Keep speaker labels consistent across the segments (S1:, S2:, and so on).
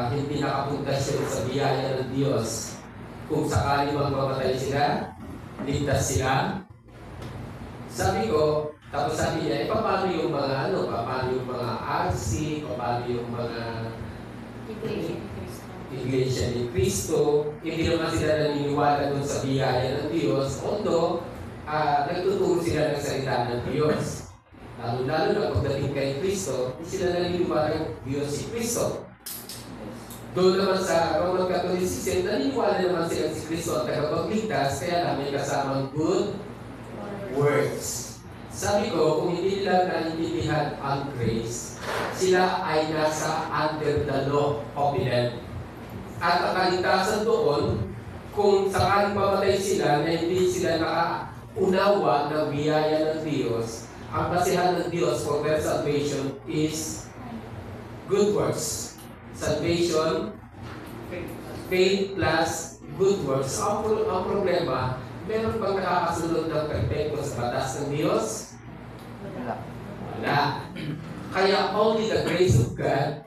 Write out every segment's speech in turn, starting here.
S1: hindi nakapundasyon sa biyaya ng Diyos. Kung sakali magmamatay sila, ligtas sila. Sabi ko, tapos sabi niya, paano yung mga paano yung mga RC, paano yung mga Iglesia ni Cristo, hindi naman sila naniniwala doon sa biyaya ng Diyos, although nagtuturo sila ng salita ng Diyos. Lalo-lalo na pagdating kay Cristo, hindi sila naniniwala ng Diyos si Cristo. Doon naman sa Roman Catholicism, naniniwala naman sila si Cristo at tagapagligtas, kaya lang may kasamang good works. Sabi ko, kung hindi nila naiintindihan ang grace, sila ay nasa under the law covenant. At ang kaligtasan doon, kung sakaling pamatay sila na hindi sila nakaunawa ng biyaya ng Diyos, ang basihan ng Diyos for their salvation is good works. Salvation, faith plus good works. Ang problema, meron bang nakakasunod ng perfecto sa batas ng Diyos? Wala. Kaya only the grace of God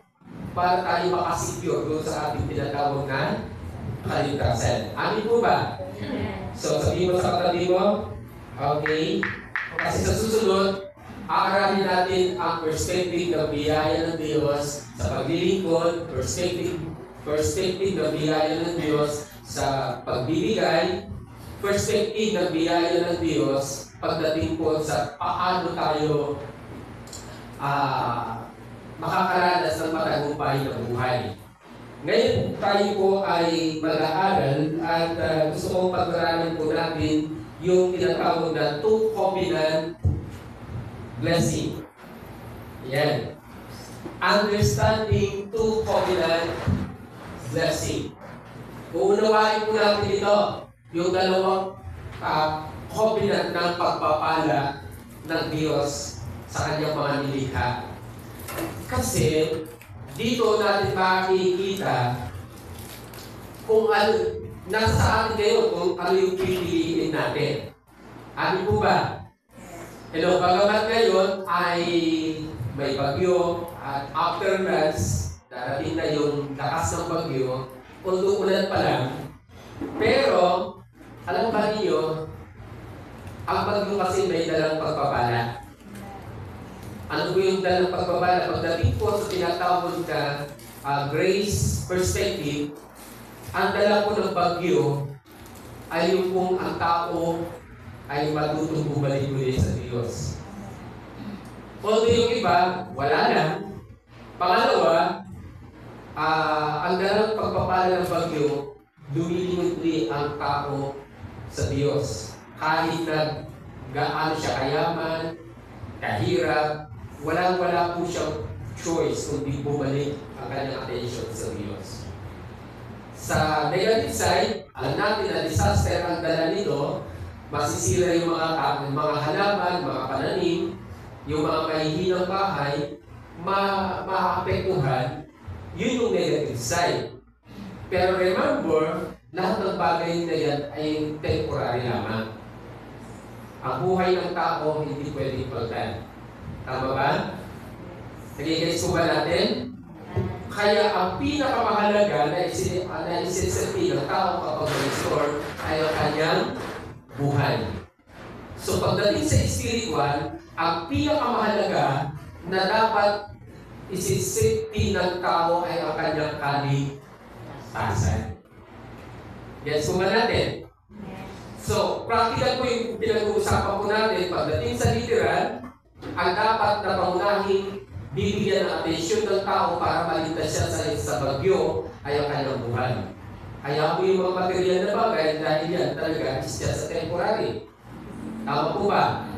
S1: para tayo makasecure doon sa ating tinatawag na kaligtasan. Amin po ba? So, sabihin mo sa katabi mo, okay, kasi sa susunod, aaralin natin ang perspective ng biyaya ng Diyos sa paglilingkod, perspective ng biyaya ng Diyos sa pagbibigay, perspective ng biyaya ng Diyos pagdating po sa paano tayo makakaranas ng matagumpay na buhay. Ngayon tayo po ay mag-aaral at gusto kong pag-aralan po natin yung tinatawag na two covenant blessing. Yan. Understanding two covenant blessing. Uunawain po natin ito, yung dalawang covenant ng pagpapala ng Diyos sa kanyang mga nilikha. Kasi dito natin makikita kung ano, nasa atin ngayon kung ano yung pipiliin natin. Amin po ba? Hello, bagamat ngayon ay may bagyo at aftermath, darating na yung lakas ng bagyo, although ulan pa lang. Pero, alam ba niyo, ang bagyo kasi may dalang pagpapala. Ano po yung dalang pagpapala? Pagdating po sa tinatawag na grace perspective, ang dala po ng bagyo ay yung kung ang tao ay matutong bumalik muli sa Diyos. Although yung iba, wala lang. Pangalawa, ang dalang pagpapala ng bagyo, lumilingon muli ang tao sa Diyos. Kahit na gaano siya kayaman, kahirap, wala po siyang choice kundi bumalik ang kanyang attention sa Diyos. Sa negative side, alam natin na disaster ang dala nito, masisira yung mga halaman, mga pananim, yung mga kahihinang bahay, maapektuhan, yun yung negative side. Pero remember, lahat ng bagay na yan ay temporary lamang. Ang buhay ng tao hindi pwedeng pagdan. Tama ba? Nagigets po ba natin? Kaya ang pinakamahalaga na isiserti ng tao kapag restore ay ang kanyang buhay. So pagdating sa spiritual, ang pinakamahalaga na dapat isiserti ng tao ay ang kanyang kaligtasan. Gets po ba natin? So, practical po yung pinag-uusapan po natin pagdating sa literal, ang dapat na pangunahing bibigyan ng atensyon ng tao para maligtas siya sa bagyo ay ang kanyang buhay. Kaya po yung mga material na bagay dahil yan talaga is just temporary. Tama po ba?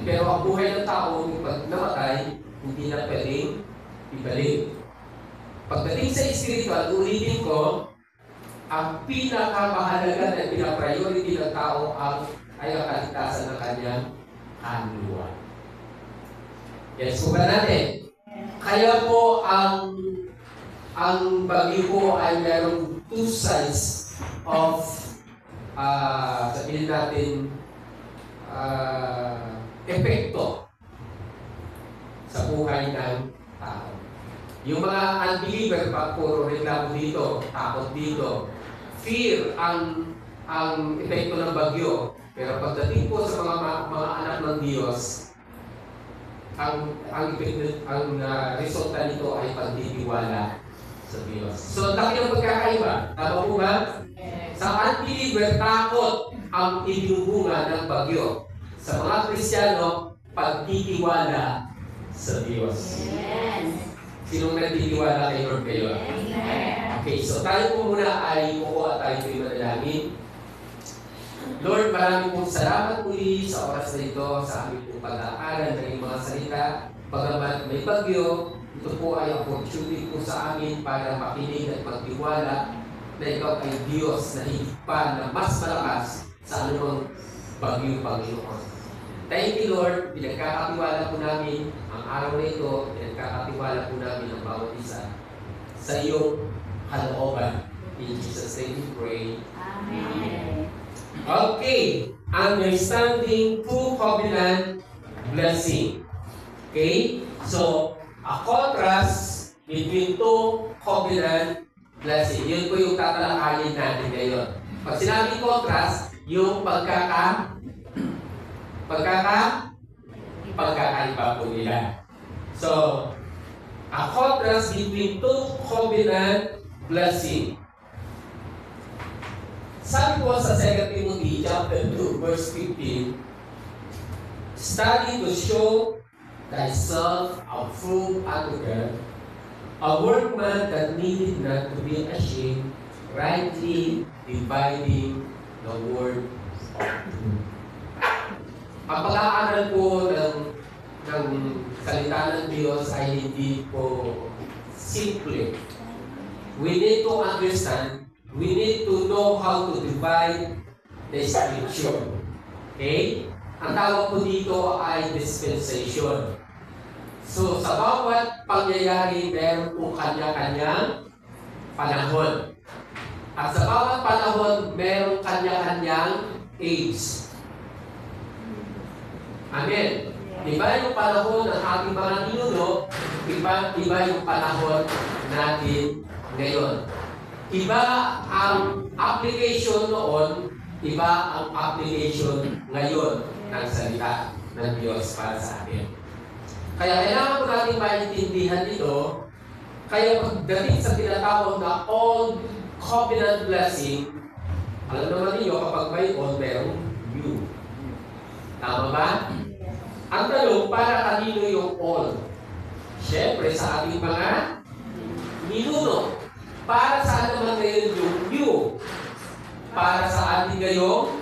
S1: Pero ang buhay ng tao, pag namatay, hindi na pwedeng ibalik. Pagdating sa spiritual, ulitin ko, ang pinakamahalaga na pinapriority ng tao ay ang kaligtasan ng kanyang kaluluwa. Yes po ba natin? Kaya po ang bagyo po ay mayroong two sides of sabihin natin epekto sa buhay ng tao. Yung mga unbeliever, pag puro reklamo dito, takot dito, fear ang epekto ng bagyo. Pero pagdating po sa mga anak ng Diyos, ang resulta nito ay pagtitiwala sa Diyos. So, laki ng pagkakaiba. Tama po ba? Sa unbeliever, takot ang ibinubunga ng bagyo. Sa mga Kristiyano, pagtitiwala sa Diyos.
S2: Yes.
S1: Sinong nagtitiwala kay Lord kayo? Okay, so tayo po muna ay at tayo po'y manalangin. Lord, maraming pong salamat muli sa oras na ito, sa aming pong pag-aaral ng mga salita. Pagamat may bagyo, ito po ay opportunity po sa amin para makinig at magtiwala na ikaw ay Diyos na higit pa na mas malakas sa anumang bagyo, Panginoon. Thank you, Lord. Pinagkakatiwala po namin ang araw na ito, pinagkakatiwala po namin ang bawat isa sa iyong kalooban. In Jesus' name we pray.
S2: Amen.
S1: Okay, understanding two covenant blessing. Okay, so a contrast between two covenant blessing. Yun po yung tatalakayin natin ngayon. Pag sinabing contrast, yung pagkakaiba po nila. So, a contrast between two covenant blessing. Sabi po sa 2 Timothy chapter 2, verse 15, study to show thyself approved unto God, a workman that needed not to be ashamed, rightly dividing the word of truth. Ang pag-aaral po ng salita ng Diyos ay hindi po simple. We need to understand. We need to know how to divide the scripture. Okay? Ang tawag po dito ay dispensation. So, sa bawat pangyayari, meron po kanya-kanyang panahon. At sa bawat panahon, meron kanya-kanyang age. Amen. Iba yung panahon ng ating mga ninuno, iba yung panahon natin ngayon. Iba ang application noon, iba ang application ngayon ng salita ng Diyos para sa atin. Kaya kailangan po natin maintindihan ito. Kaya pagdating sa tinatawag na Old Covenant Blessing, alam naman niyo kapag may old, merong new. Tama ba? Ang tanong, para kanino yung old? Siyempre sa ating mga ninuno. Para sa naman ngayon yung new? Para sa ating ngayong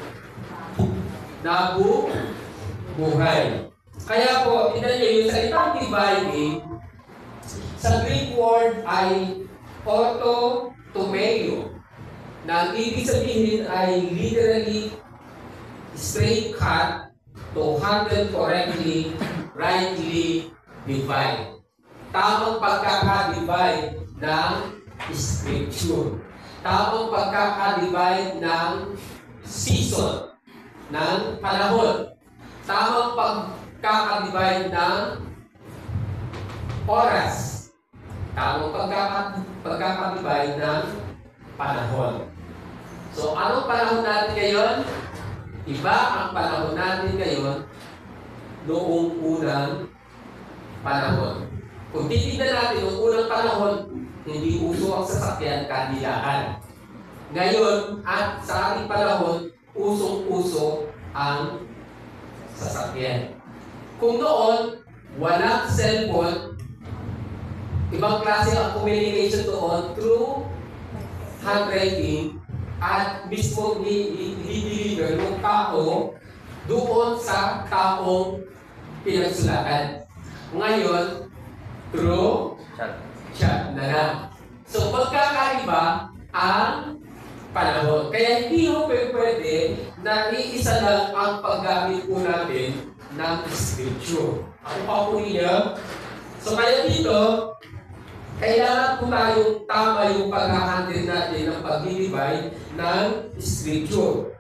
S1: nabubuhay. Kaya po, tignan niyo yung salitang dividing, sa Greek word ay orthotomeo, na ang ibig sabihin ay literally straight cut to handle correctly, rightly divide. Tamang pagkaka-divide ng scripture. Tamang pagkaka-divide ng season, ng panahon. Tamang pagkaka-divide ng oras. Tamang pagkaka-divide ng panahon. So, anong panahon natin ngayon? Iba ang panahon natin ngayon noong unang panahon. Kung titignan natin noong unang panahon, hindi uso ang sasakyan, kandidahan. Ngayon, at sa ating panahon, usong-uso ang sasakyan. Kung noon, walang cellphone, ibang klase ang communication doon through handwriting at mismo i-deliver ng tao doon sa taong pinagsulatan. Ngayon, through chat na lang. So, magkakaiba ang panahon. Kaya hindi mo pwede na iisa lang ang paggamit po natin ng scripture. Ako pa po niya. So, kaya dito, kailangan po tayong tama yung pag-handle natin ng pag-divide ng scripture.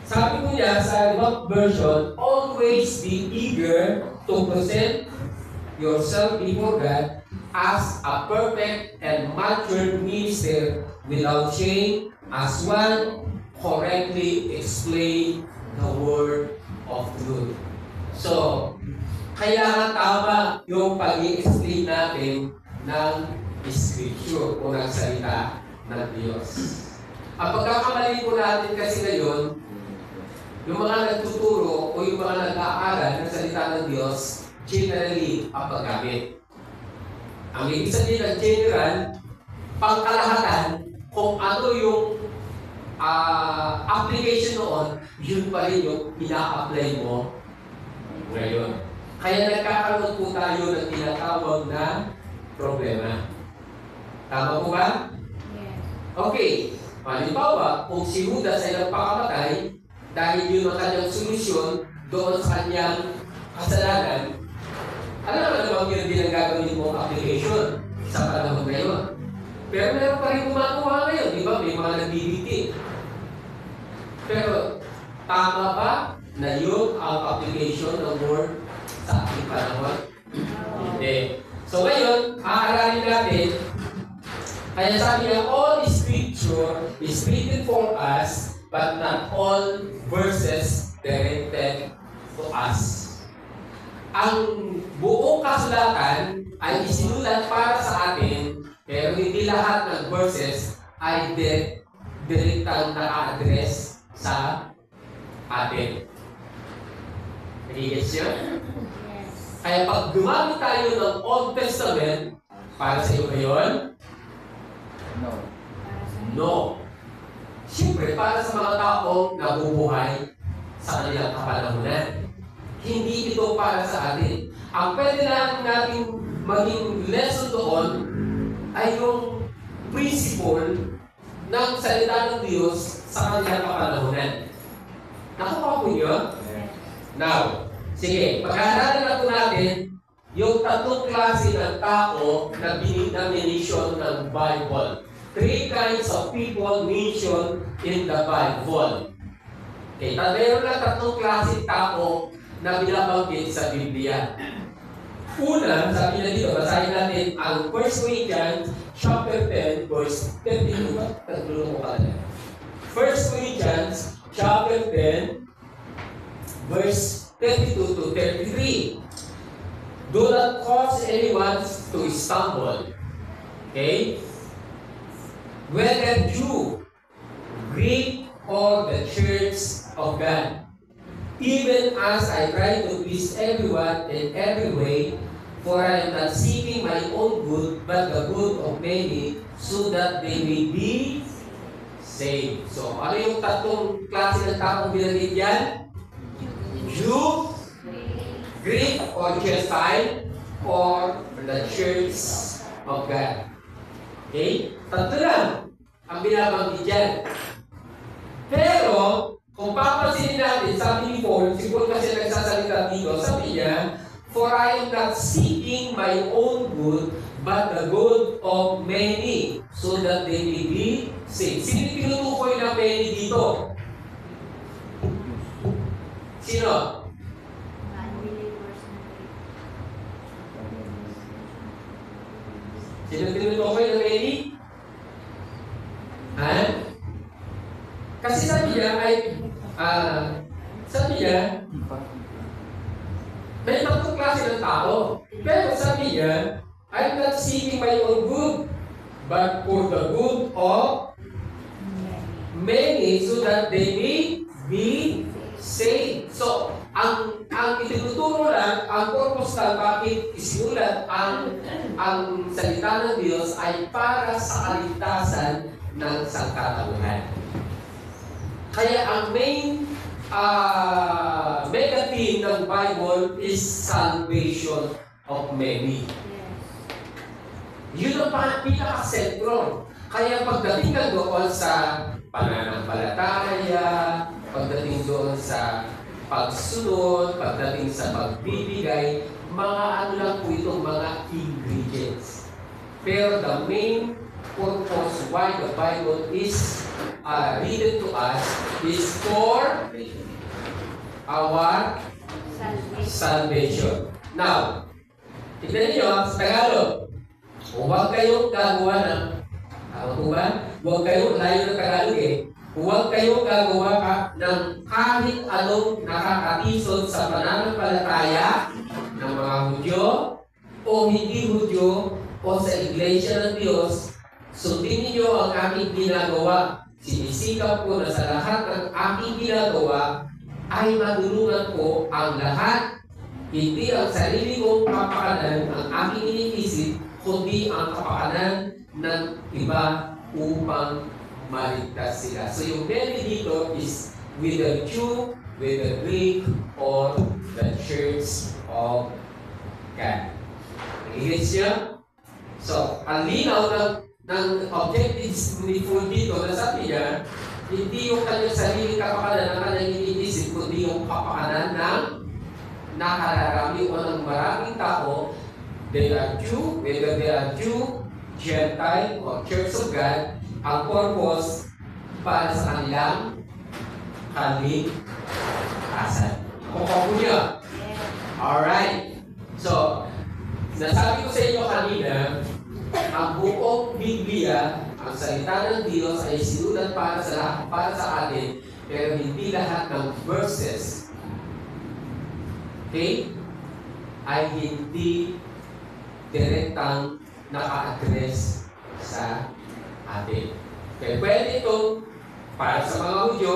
S1: Sabi ko niya sa ibang version, always be eager to present yourself before God as a perfect and mature minister without shame, as one correctly explain the word of truth. So, kaya nga tama yung pag-i-explain natin ng Scripture o ng salita ng Diyos. Ang pagkakamali po natin kasi ngayon, yung mga nagtuturo o yung mga nag-aaral ng salita ng Diyos, generally ang paggamit. Ang ibig sabihin ng general, pangkalahatan, kung ano yung application noon, yun pa rin yung ina-apply mo ngayon. Kaya nagkakaroon po tayo ng tinatawag na problema. Tama po ba?
S2: Yes.
S1: Okay. Halimbawa, kung si Judas ay nagpakamatay dahil yun ang kanyang solusyon doon sa kanyang kasalanan, alam naman yun din ang gagawin mong application sa panahon ngayon. Pero meron pa rin gumagawa ngayon, di ba? May mga nagbibigti. Pero tama ba na yun ang application ng word sa ating panahon? Hindi. So ngayon, aaralin natin. Kaya sabi niya, all Scripture is written for us, but not all verses directed to us. Ang buong kasulatan ay isinulat para sa atin, pero hindi lahat ng verses ay direktang na-address sa atin. Nagigets yun?
S2: Yes.
S1: Kaya pag gumamit tayo ng Old Testament, para sa iyo ngayon,
S3: No.
S2: Para sa
S1: no. Siyempre, para sa mga taong nabubuhay sa kanilang kapanahunan. Hindi ito para sa atin. Ang pwede lang natin maging lesson doon ay yung principle ng salita ng Diyos sa kanilang kapanahunan. Nakuha po niyo? Now, sige, pag-aaralan na po natin yung tatlong klase ng tao na binidaminisyon ng Bible. 3 kinds of people mentioned in the Bible. Okay, meron lang tatlong klase tao na binabanggit sa Biblia. Una, sabi na dito, basahin natin ang 1 Corinthians chapter 10, verse 32. Tatulong ko ka na. 1 Corinthians chapter 10, verse 32 to 33. Do not cause anyone to stumble. Okay? Whether Jew, Greek, or the church of God. Even as I try to please everyone in every way, for I am not seeking my own good, but the good of many, so that they may be saved. So, ano yung tatlong klase ng taong binanggit yan? Jew, Greek, or Gentile, or the church of God. Okay? Tatlo lang ang binabanggit dyan. Pero, kung papansinin natin, sabi ni Paul, si Paul kasi nagsasalita dito, sabi niya, for I am not seeking my own good, but the good of many, so that they may be saved. Sino yung tinutukoy na many dito? Sino?
S2: unbelievers na
S1: Sino tinutukoy na many? Ha? Kasi sabi niya may tatlong klase ng tao. Pero sabi niya, I'm not seeking my own good, but for the good of many, so that they may be saved. So, ang itinuturo lang, ang purpose lang bakit isinulat ang salita ng Diyos ay para sa kaligtasan ng sangkatauhan. Kaya ang main mega theme ng Bible is salvation of many. Yun ang pinaka-sentro. Kaya pagdating ka doon sa pananampalataya, pagdating doon sa pagsunod, pagdating sa pagbibigay, mga ano lang po itong mga ingredients. Pero the main purpose why the Bible is written to us is for our salvation. Now, tignan niyo sa Tagalog. Huwag kayong gagawa ng, tama po ba? Huwag kayong, layo ng Tagalog eh, huwag kayong gagawa ng kahit anong nakakatisod sa pananampalataya ng mga Hudyo o hindi Hudyo o sa Iglesia ng Diyos. Sundin ninyo ang aking ginagawa. Sinisikap ko na sa lahat ng aking ginagawa ay matulungan ko ang lahat, hindi ang sarili kong kapakanan ang aking iniisip, kundi ang kapakanan ng iba upang maligtas sila. So yung many dito is with the Jew, with the Greek, or the Church of God. Nag-igits niya? So, ang linaw ng objectives ni Paul dito na sabi niya, hindi yung kanyang sarili kapakanan ng kanyang iniisip, kundi yung kapakanan ng nakararami o ng maraming tao, they are Jew, whether they are Jew, Gentile, or Church of God, ang purpose para sa kanilang kaligtasan. Kukuha ko niya. Alright. So, nasabi ko sa inyo kanina, ang buong Biblia, ang salita ng Diyos ay sinulat para sa atin, pero hindi lahat ng verses, okay, ay hindi direktang naka-address sa atin. Kaya pwede itong para sa mga Hudyo,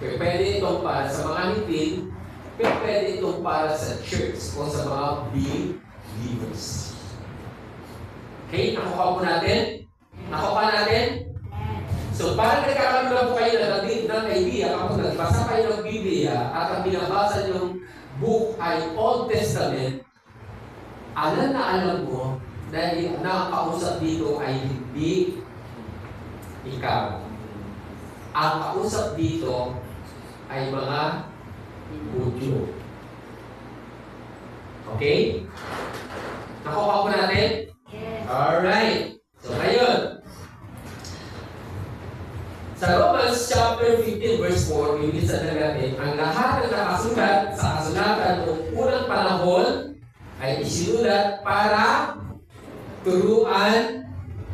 S1: kaya pwede itong para sa mga Hitin, kaya pwede itong para sa church o sa mga believers. Okay, nakuha po natin? Nakuha natin? So, parang nagkakaroon na po kayo ng idea kapag nagbasa kayo ng Biblia at ang binabasa yung book ay Old Testament, alam na alam mo na ang kausap dito ay hindi ikaw. Ang kausap dito ay mga Hudyo. Okay? Nakuha po natin? Alright. So, ngayon, sa Romans chapter 15 verse 4, yung isa na natin, ang lahat ng nakasulat sa kasulatan ng unang panahon ay isinulat para turuan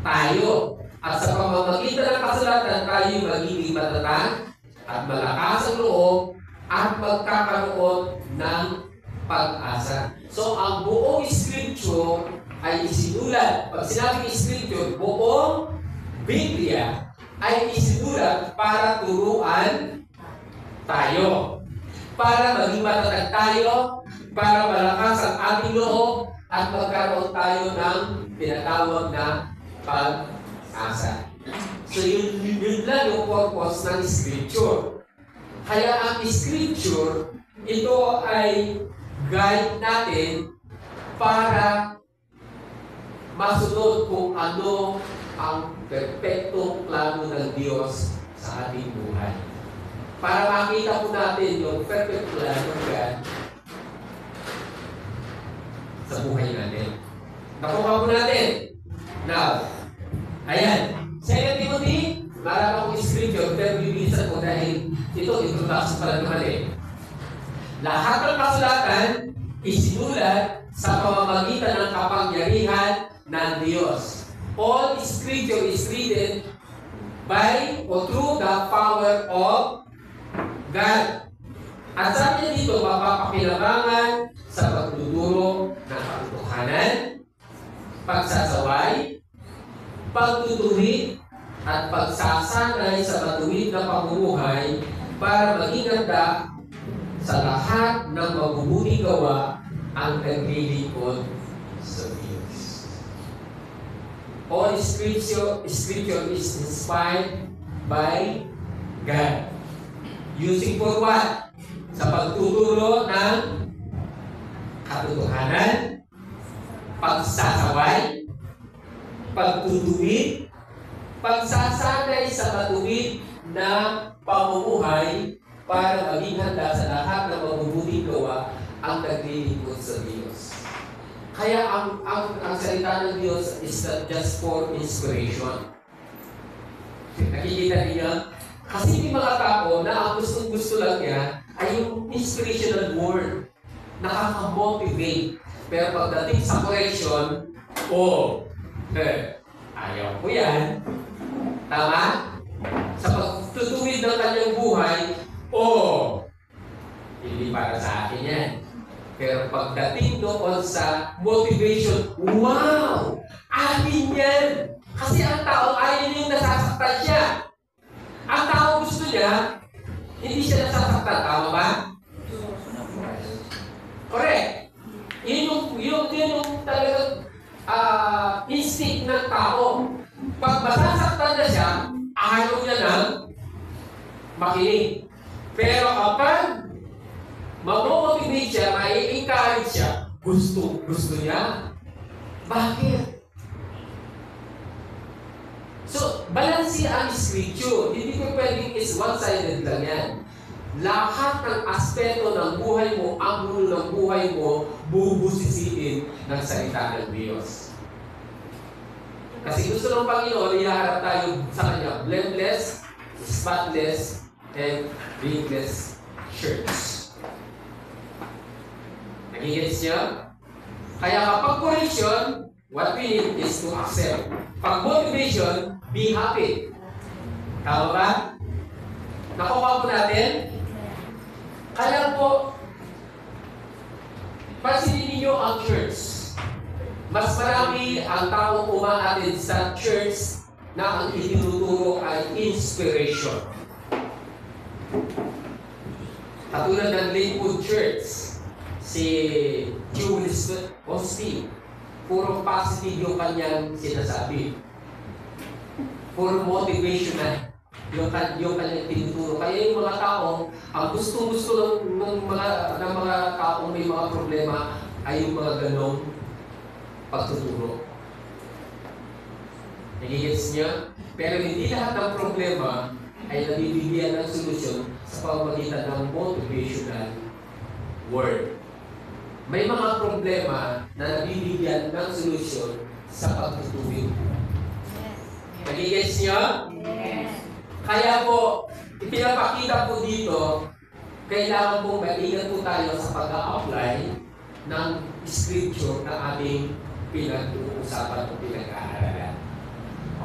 S1: tayo. At sa pamamagitan ng kasulatan, tayo magiging matatag at malakas ang loob at magkakaroon ng pag-asa. So, ang buong scripture ay isinulat. Pag sinabing scripture, buong Biblia ay isinulat para turuan tayo. Para maging matatag tayo, para malakas ang ating loob, at magkaroon tayo ng tinatawag na pag-asa. So yun lang yung purpose ng scripture. Kaya ang scripture, ito ay guide natin para masunod kung ano ang perpektong plano ng Diyos sa ating buhay. Para makita po natin yung perfect plano ng God sa buhay natin. Nakuha po natin. Now, ayan. 2 Timothy, marami akong scripture, pero bibilisan ko dahil ito, introduction pala naman eh. Lahat ng kasulatan isinulat sa pamamagitan ng kapangyarihan ng Diyos. All scripture is written by or through the power of God. At sabi niya dito, mapapakilabangan sa pagtuturo ng katotohanan, pagsasaway, pagtutuwid, at pagsasanay sa matuwid na pamumuhay para maging handa sa lahat ng mabubuting gawa ang naglilingkod sa Diyos. All scripture is inspired by God. Using for what? Sa pagtuturo ng katotohanan, pagsasaway, pagtutuwid, pagsasanay sa matuwid na pamumuhay para maging handa sa lahat ng mabubuting gawa ang naglilingkod sa Diyos. Kaya ang salita ng Diyos is not just for inspiration. Nakikita niya? Kasi may mga tao na ang gustong-gusto lang niya ay yung inspirational word. Nakaka-motivate. Pero pagdating sa correction, Ayaw ko yan. Tama? Sa pagtutuwid ng kanyang buhay, hindi para sa akin yan. Pero pagdating doon sa motivation, wow! Akin yan! Kasi ang tao ayaw niyang nasasaktan siya. Ang tao gusto niya, hindi siya nasasaktan. Tama ba? Correct. Yun yung talagang instinct ng tao. Pag masasaktan na siya, ayaw niya nang makinig. Pero kapag mamomotivate siya, mai-encourage siya, gusto niya. Bakit? So, balansi ang scripture. Hindi ko pwedeng is one-sided lang yan. Lahat ng aspeto ng buhay mo, ang gulo ng buhay mo, bubusisiin ng salita ng Diyos. Kasi gusto ng Panginoon, ihaharap tayo sa Kanya, blameless, spotless, and wrinkless church. Nagigets niya? Kaya kapag correction, what we need is to accept. Pag motivation, be happy. Tama ba? Nakuha po natin? Kaya po, pansinin ninyo ang church. Mas marami ang taong umaattend sa church na ang itinuturo ay inspiration. Katulad ng Lakewood Church, si Julius Osteen, puro positive yung kanyang sinasabi. Puro motivational yung kanyang tinuturo. Kaya yung mga tao, ang gusto ng mga taong may mga problema ay yung mga ganong pagtuturo. Nagigits niya? Pero hindi lahat ng problema ay nabibigyan ng solusyon sa pamamagitan ng motivational word. May mga problema na nabibigyan ng solusyon sa pagtutuwid. Nagigits niya?
S2: Yes.
S1: Kaya po, ipinapakita po dito, kailangan po maingat po tayo sa pag-a-apply ng scripture na ating pinag-uusapan o pinag-aaralan.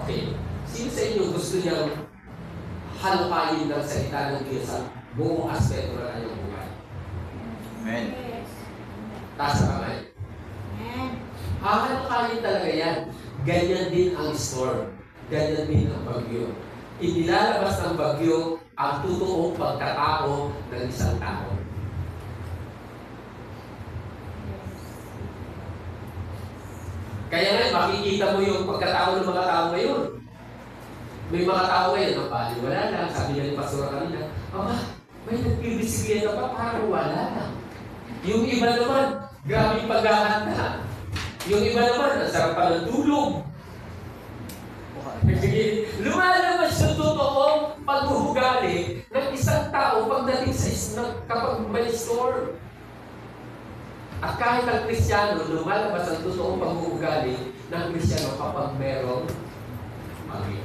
S1: Okay. Sino sa inyo gusto niyang halukayin ng salita ng Diyos sa buong aspeto ng kanyang buhay?
S3: Amen.
S2: Yes.
S1: Taas sa kamay.
S2: Amen.
S1: Hahalukayin talaga yan. Ganyan din ang storm. Ganyan din ang bagyo. Inilalabas ng bagyo ang totoong pagkatao ng isang tao. Kaya ngayon, makikita mo yung pagkatao ng mga tao ngayon. May mga tao ngayon, ang wala lang. Sabi niya ni Pastor kanina, may nagbibisikleta pa, parang wala lang. Yung iba naman, grabe paghahanda. Yung iba naman, ang sarap pa ng tulog. Lumalabas yung totoong paghuhugali ng isang tao pagdating sa kapag may storm. At kahit ang Kristiyano, lumalabas ang totoong paghuhugali ng Kristiyano kapag merong bagyo.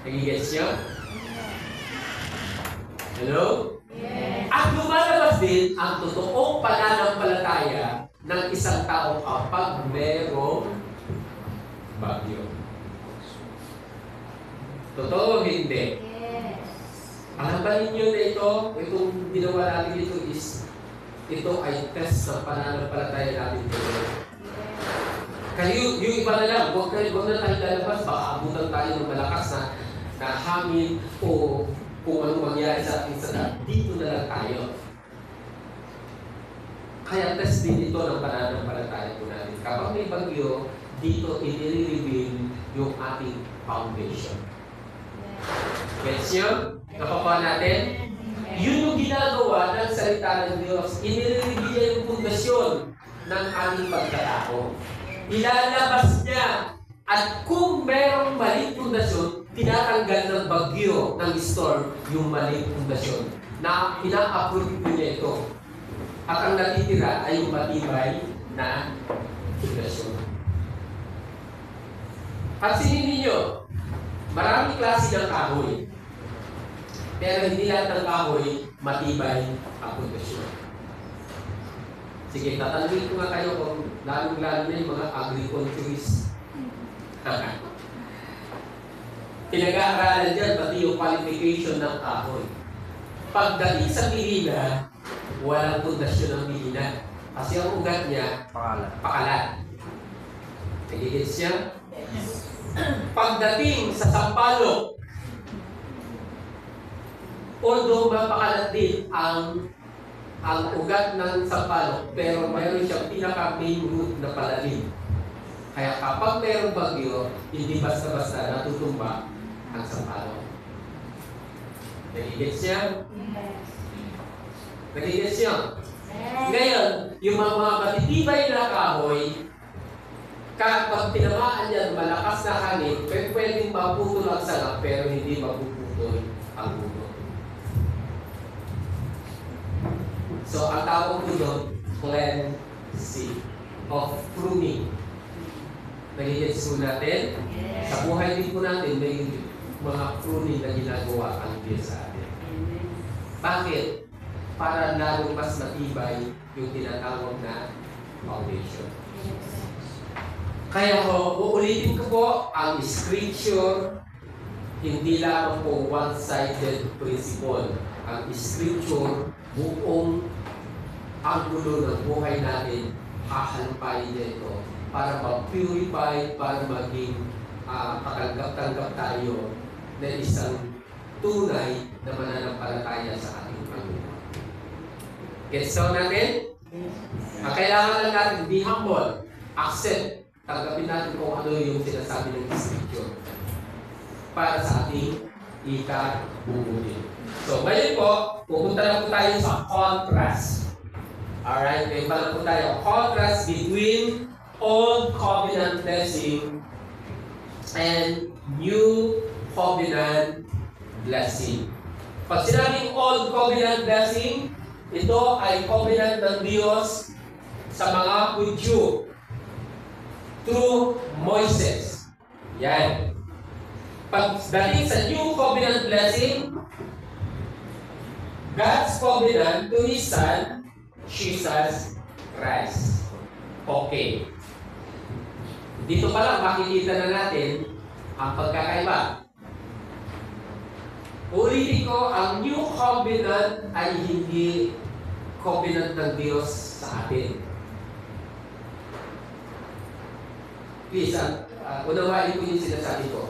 S1: Nagigets niyo? Hello?
S2: Yes.
S1: At lumalabas din ang totoong pananampalataya ng isang tao kapag merong bagyo. Totoo o hindi?
S2: Yes.
S1: Alam ba ninyo na itong ginawa natin dito ito ay test ng pananampalataya natin dito. Kaya yung iba na lang, huwag na tayo lalabas, baka abutan tayo ng malakas na hangin o kung ano mangyari sa ating sana. Dito na lang tayo. Kaya test din ito ng pananampalataya po natin. Kapag may bagyo, dito i-reveal yung ating foundation. Gets nyo? Napakuha natin? Yun yung ginagawa ng salita ng Diyos. I-reveal niya yung pundasyon ng ating pagkatao. Ilalabas niya. At kung merong maling pundasyon, tinatanggal ng bagyo, ng storm, yung maling pundasyon. Na ina-approve niya ito. At ang natitira ay yung matibay na pundasyon. At sinin ninyo, maraming klase ng kahoy. Pero hindi lahat ng kahoy matibay ang pundasyon. Sige, tatanungin ko nga kayo kung lalong-lalo na yung mga agriculturists. Pinag-aaralan dyan, pati yung qualification ng kahoy. Pagdating sa milina, walang pundasyon ng milina. Kasi ang ugat niya, pakalat. Nagigits siya? Pagdating sa sampalok, although mapakalat din ang ugat ng sampalok, pero mayroon siyang pinaka-main root na palalim. Kaya kapag mayroong bagyo, hindi basta-basta natutumba ang sampalok. Nagigits siya? Nagigits siya? Ngayon, yung mga matitibay na kahoy, kapag tinamaan yan, malakas na hangin, pwedeng maputol ang sanga, pero hindi mapuputol ang buto. So, ang tawag ko doon, cleansing of pruning. Nagigits po natin? Sa buhay din po natin, may mga pruning na ginagawa ang Diyos sa atin. Bakit? Para lalo mas matibay yung tinatawag na foundation. Kaya uulitin ko po, ang scripture, hindi lamang po one-sided principle. Ang scripture, buong anggulo ng buhay natin, hahalupain nito para mag-purify, para maging katanggap-tanggap tayo na isang tunay na mananampalataya sa ating Panginoon. Gets so natin? Kailangan lang natin be humble, accept, tanggapin natin kung ano yung sinasabi ng Scripture para sa ating ikabubuti. So, ngayon po, pupunta na po tayo sa contrast. Alright, may pala po tayo. Contrast between Old Covenant blessing and New Covenant blessing. Pag sinabing Old Covenant blessing, ito ay covenant ng Diyos sa mga Hudyo through Moises. Yan. Pagdating sa New Covenant blessing, God's covenant to His Son, Jesus Christ. Okay. Dito pa lang makikita na natin ang pagkakaiba. Ulitin ko, ang New Covenant ay hindi covenant ng Diyos sa atin. Please, unawain ko yung sinasabi ko.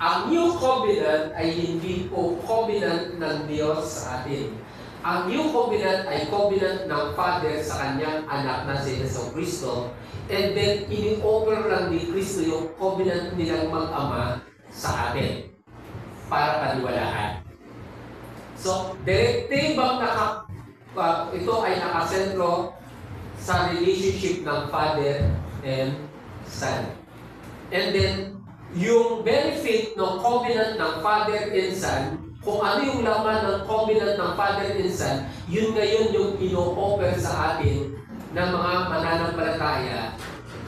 S1: Ang New Covenant ay hindi po covenant ng Diyos sa atin. Ang New Covenant ay covenant ng Father sa kanyang anak na si Jesucristo. And then, ini-offer lang ni Kristo yung covenant nilang mag-ama sa atin para paniwalaan. So, direktibang ito ay nakasentro sa relationship ng Father and Son. And then, yung benefit ng covenant ng Father and Son, kung ano yung laman ng covenant ng Father and Son, yun ngayon yung ino-offer sa atin ng mga mananampalataya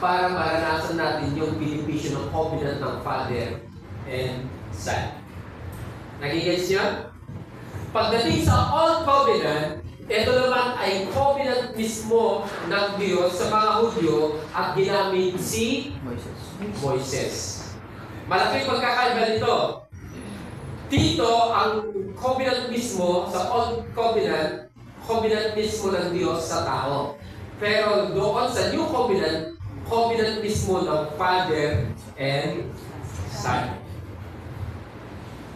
S1: para maranasan natin yung benepisyo ng covenant ng Father and Son. Nagigets niya? Pagdating sa Old Covenant, ito naman ay covenant mismo ng Diyos sa mga Hudyo at ginamit si Moises. Malaking pagkakaiba nito. Dito, ang covenant mismo sa Old Covenant, covenant mismo ng Diyos sa tao. Pero doon sa New Covenant, covenant mismo ng Father and Son.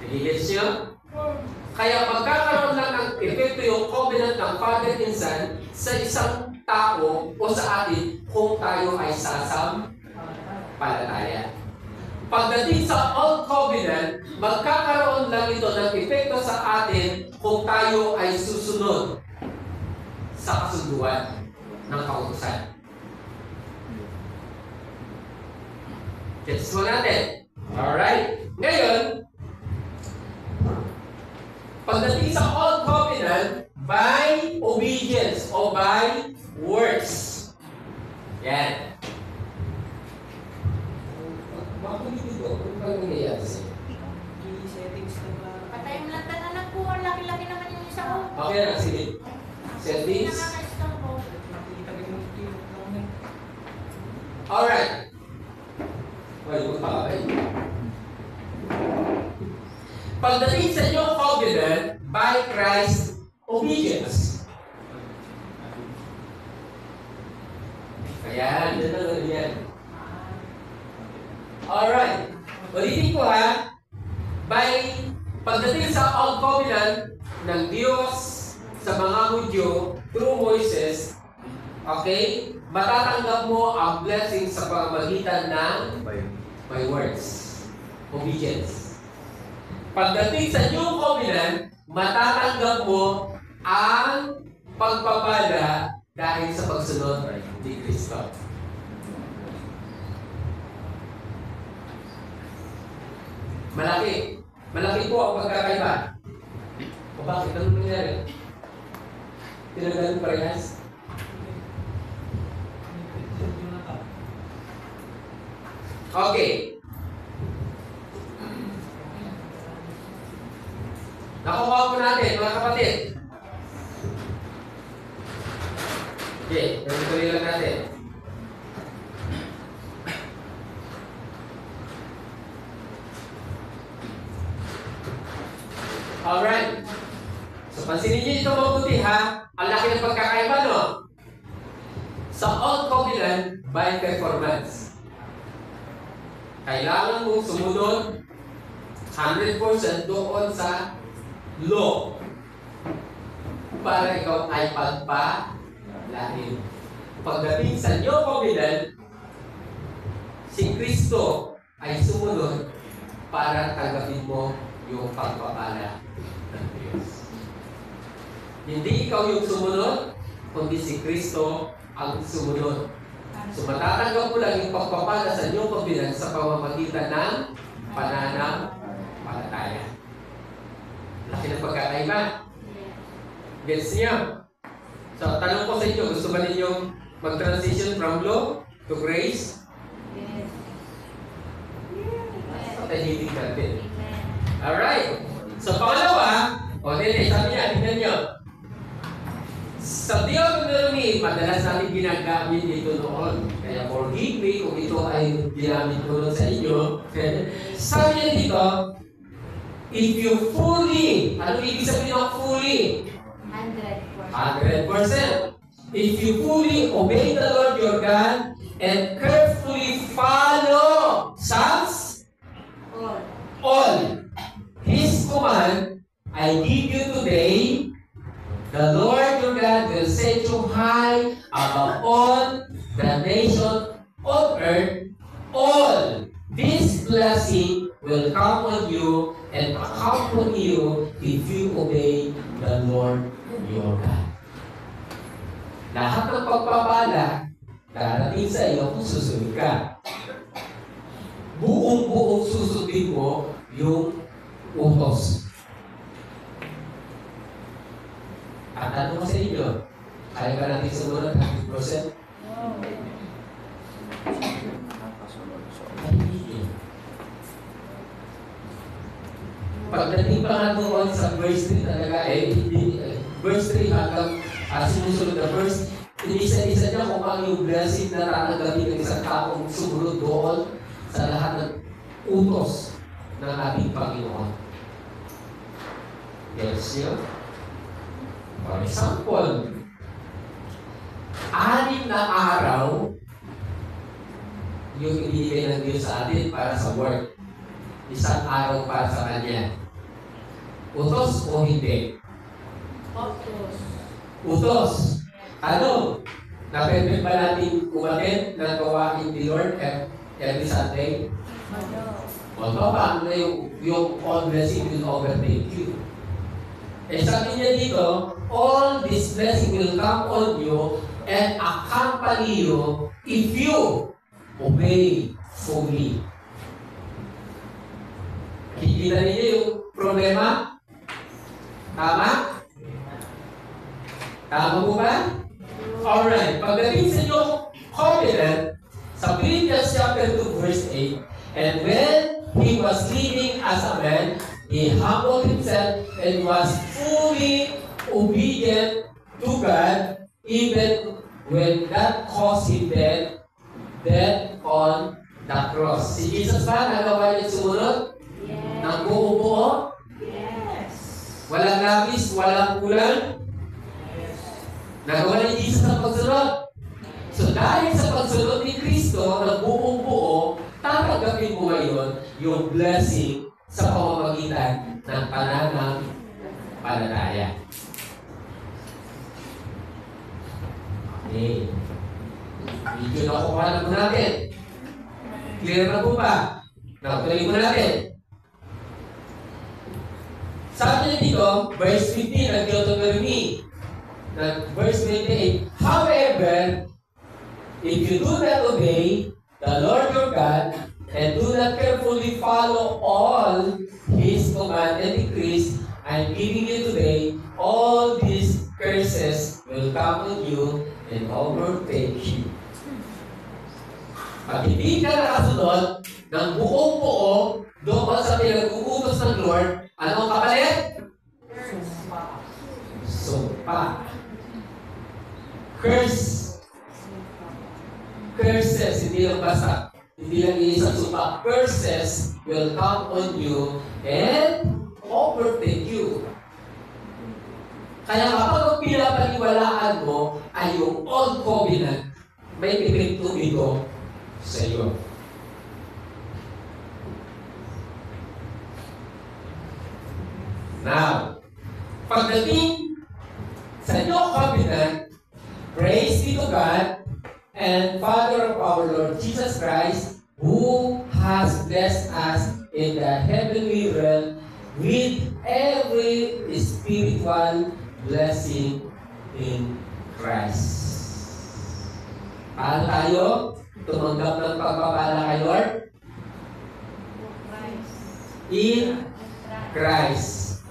S1: Nagigets niyo? Kaya magkakaroon lang ng epekto yung covenant ng Father and Son sa isang tao o sa atin kung tayo ay sasampalataya. Pagdating sa Old Covenant, magkakaroon lang ito ng epekto sa atin kung tayo ay susunod sa kasunduan ng kautusan. Gets mo natin? Alright? Ngayon, pagdating sa Old Covenant, by obedience o by works. Yan. Makulit ito. Kung paano nangyayari sa'yo?
S2: Patay mo lang tananak po. Ang laki-laki naman yung isa ko.
S1: Okay na, sige. Settings.
S2: Nakaka-stop po.
S1: Alright. Well, magpakabay. Pagdating sa new covenant by Christ's obedience. Ayan, yan ang yan. Alright. Ulitin ko ha. Pagdating sa Old Covenant ng Diyos sa mga Hudyo through Moses, okay, matatanggap mo ang blessing sa pamamagitan ng my words. Obedience. Pagdating sa New Covenant, matatanggap mo ang pagpapala dahil sa pagsunod ni Kristo. Malaki po ang pagkakaiba. O bakit? Anong nangyari? Tinanggalan parehas? Okay. Nakuha po natin, mga kapatid. Okay, tuloy lang natin. Alright. So, pansinin niyo ito mabuti ha. Ang laki ng pagkakaiba, no? Sa Old Covenant, by performance. Kailangan mong sumunod 100% doon sa law para ikaw ay pagpalain. Pagdating sa New Covenant, si Kristo ay sumunod para tanggapin mo yung pagpapala ng Diyos. Hindi ikaw yung sumunod, kundi si Kristo ang sumunod. So matatanggap mo lang yung pagpapala sa New Covenant sa pamamagitan ng pananampalataya. Laki ng pagkakaiba. Gets niyo? So tanong ko sa inyo, gusto ba ninyong mag-transition from law to grace?
S2: Yes.
S1: Tahimik natin. Alright. So, pangalawa, sabi niya, tingnan niyo. Sa Deuteronomy, madalas natin ginagamit dito noon. Kaya forgive me kung ito ay ginamit ko noon sa inyo. Sabi niya dito, if you fully, ano ibig sabihin ng fully?
S2: 100%.
S1: 100%. If you fully obey the Lord your God and carefully follow Psalms, all His command I give you today, the Lord your God will set you high above all the nation of earth. All this blessing will come on you and accompany you if you obey the Lord your God. Lahat ng pagpapala darating sa iyo kung susunod ka. Buong-buong susundin mo yung utos. At ano ko sa inyo? Kaya ba natin sumunod 100%? Pagdating pa nga doon sa verse 3 talaga, verse 3 hanggang sumusunod na verse, inisa-isa niya kung ang yung blessing na tatanggapin ng isang taong sumunod doon sa lahat ng utos ng ating Panginoon. Yes, yun. For example, 6 na araw yung ibigay ng Diyos sa atin para sa work. 1 araw para sa Kanya. Utos o hindi? Utos. Ano? Napwede ba natin umatin ng gawain ni Lord every Sunday? Although paano na yung all blessing will overtake you. Sabi niya dito, all this blessing will come on you and accompany you if you obey fully. Kikita niyo yung problema? Tama? Tama po ba? Alright. Pagdating sa inyong covenant, sa Philippians chapter 2 verse 8, and when he was living as a man, he humbled himself and was fully obedient to God, even when that caused him death death on the cross. Si Jesus ba, nagawa niya sumunod?
S2: Yes.
S1: Ng buong buo?
S2: Yes.
S1: Walang labis, walang kulang? Nagawa ni Jesus ang pagsunod. So dahil sa pagsunod ni Kristo ng buong buo, tatanggapin mo ngayon yung blessing sa pamamagitan ng pananampalataya. Okay. Medyo nakukuha na po natin. Clear na po ba? Nakutuloy po natin. Sabi niya dito, verse 15 ng Deuteronomy, verse 28, however, if you do not obey the Lord your God and do not carefully follow all His command and decrees I'm giving you today, all these curses will come on you and overtake you. Pag hindi ka nakasunod ng buong buo doon sa pinag-uutos ng Lord, ano ang kapalit? Sumpa. Curse. Curses, hindi lang basta. Hindi lang iisang sumpa. Curses will come on you and overtake you. Kaya kapag ang pinapaniwalaan mo ay yung Old Covenant, may pipinto ito sa iyo. Now, pagdating sa New Covenant, praise be to God and Father of our Lord Jesus Christ, who has blessed us in the heavenly realm with every spiritual blessing in Christ. Paano tayo tumanggap ng pagpapala kay Lord? In Christ.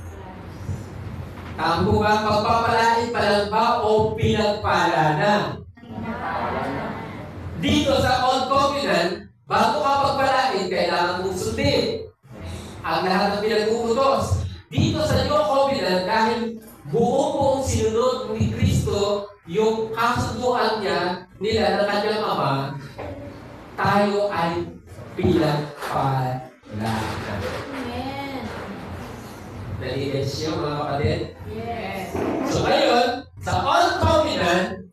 S1: Tama po ba? Pagpapalain pa lang ba o pinagpala na? Dito sa Old Covenant, bago ka pagpalain, kailangan mong sundin ang lahat ng pinag-uutos. Dito sa New Covenant, dahil buong sinunod ni Kristo yung kasunduan niya nila ng kanyang ama, tayo ay pinagpala na.
S2: Amen.
S1: Nalinis siya mga kapatid?
S2: Yes.
S1: So ngayon, sa Old Covenant,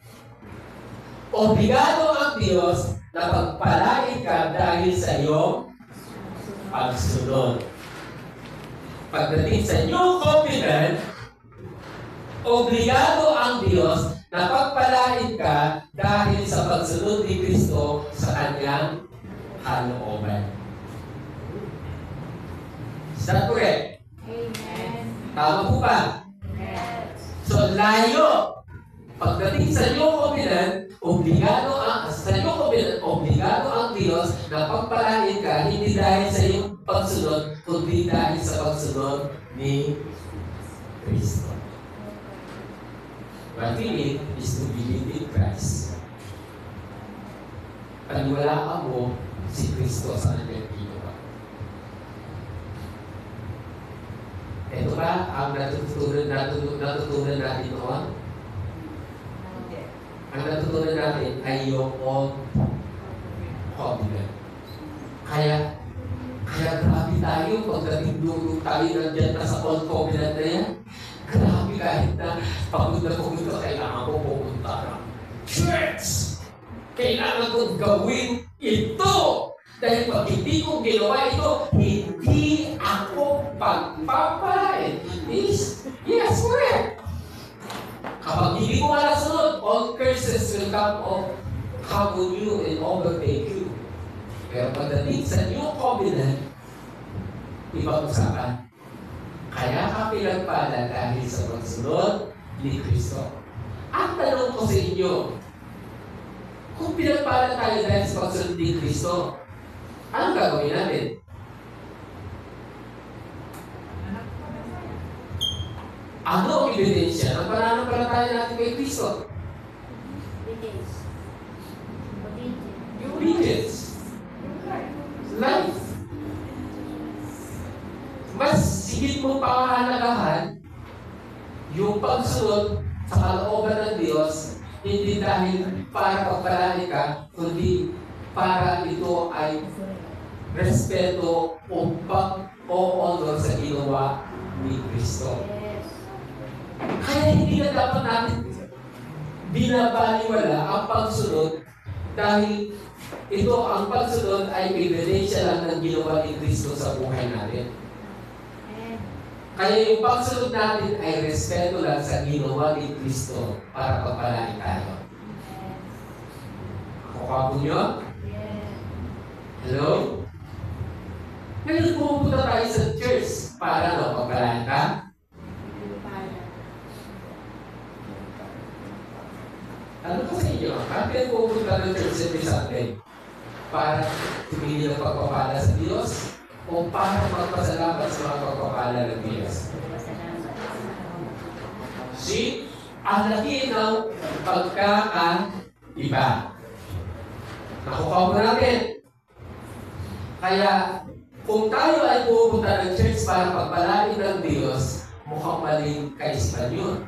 S1: obligado ang Diyos na pagpalain ka dahil sa iyong pagsunod. Pagdating sa New Covenant, obligado ang Diyos na pagpalain ka dahil sa pagsunod ni Kristo sa kanyang kalooban. Is that correct?
S2: Amen.
S1: Tama po ba?
S2: Yes.
S1: So, layo. Pagdating sa New Covenant, obligado ang Diyos na pagpalain ka hindi dahil sa iyong pagsunod, kundi dahil sa pagsunod ni Kristo. What we need is to believe in Christ. Paniwalaan mo si Kristo sa kanyang ginawa. Ito ba ang natutunan natin noon? Ang natutunan natin ay yung Old Covenant. Kaya grabe tayo pagdating doon tayo nandiyan na sa Old Covenant na yan. Grabe kahit na pagod na kailangan ko pumunta ng church. Kailangan kong gawin ito. Dahil pag hindi ko ginawa ito, hindi ako pagpapalain. Yes, correct. Kapag hindi mo nasunod, all curses will come on you and overtake you. Pero pagdating sa New Covenant, ibang usapan. Kaya ka pinagpala dahil sa pagsunod ni Kristo. Ang tanong ko sa inyo, kung pinagpala tayo dahil sa pagsunod ni Kristo, anong gagawin natin? Ano ang ebidensya ng pananampalataya natin kay Kristo? Obedience. Life. Mas sigit mo pangahalagahan yung pagsunod sa kalooban ng Diyos, hindi dahil para pagpalain ka, kundi para ito ay respeto o pag-o-honor sa ginawa ni Kristo.
S2: Yes.
S1: Kaya hindi na dapat natin binabaliwala ang pagsunod dahil ito, ang pagsunod ay ebidensya lang ng ginawa ni Kristo sa buhay natin.
S2: Amen.
S1: Kaya yung pagsunod natin ay respeto lang sa ginawa ni Kristo para pagpalain tayo. Kuha po nyo?
S2: Yes.
S1: Hello? Ngayon pumunta tayo sa church para pagpalain ka. Ano ko sa inyo? Bakit pumunta ng church every Sunday? Para tumili ng pagpapala sa Diyos o para magpasalamat sa mga pagpapala ng Diyos? See? Ang laki ng pagkakaiba. Nakuha mo natin. Kaya, kung tayo ay pupunta ng church para pagpalain ng Diyos, mukhang maling kaisipan yun.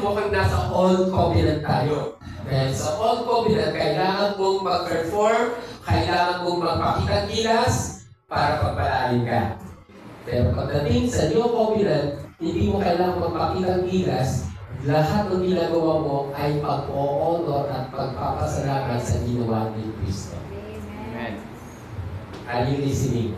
S1: Mukhang nasa Old Covenant tayo. Dahil sa Old Covenant, kailangan mong mag-perform, kailangan mong magpakitang gilas para pagpalain ka. Pero pagdating sa New Covenant, hindi mo kailangan magpakitang gilas, lahat ng ginagawa mo ay pag-o-honor at pagpapasalamat sa ginawa ni Kristo.
S3: Amen.
S1: Are you listening?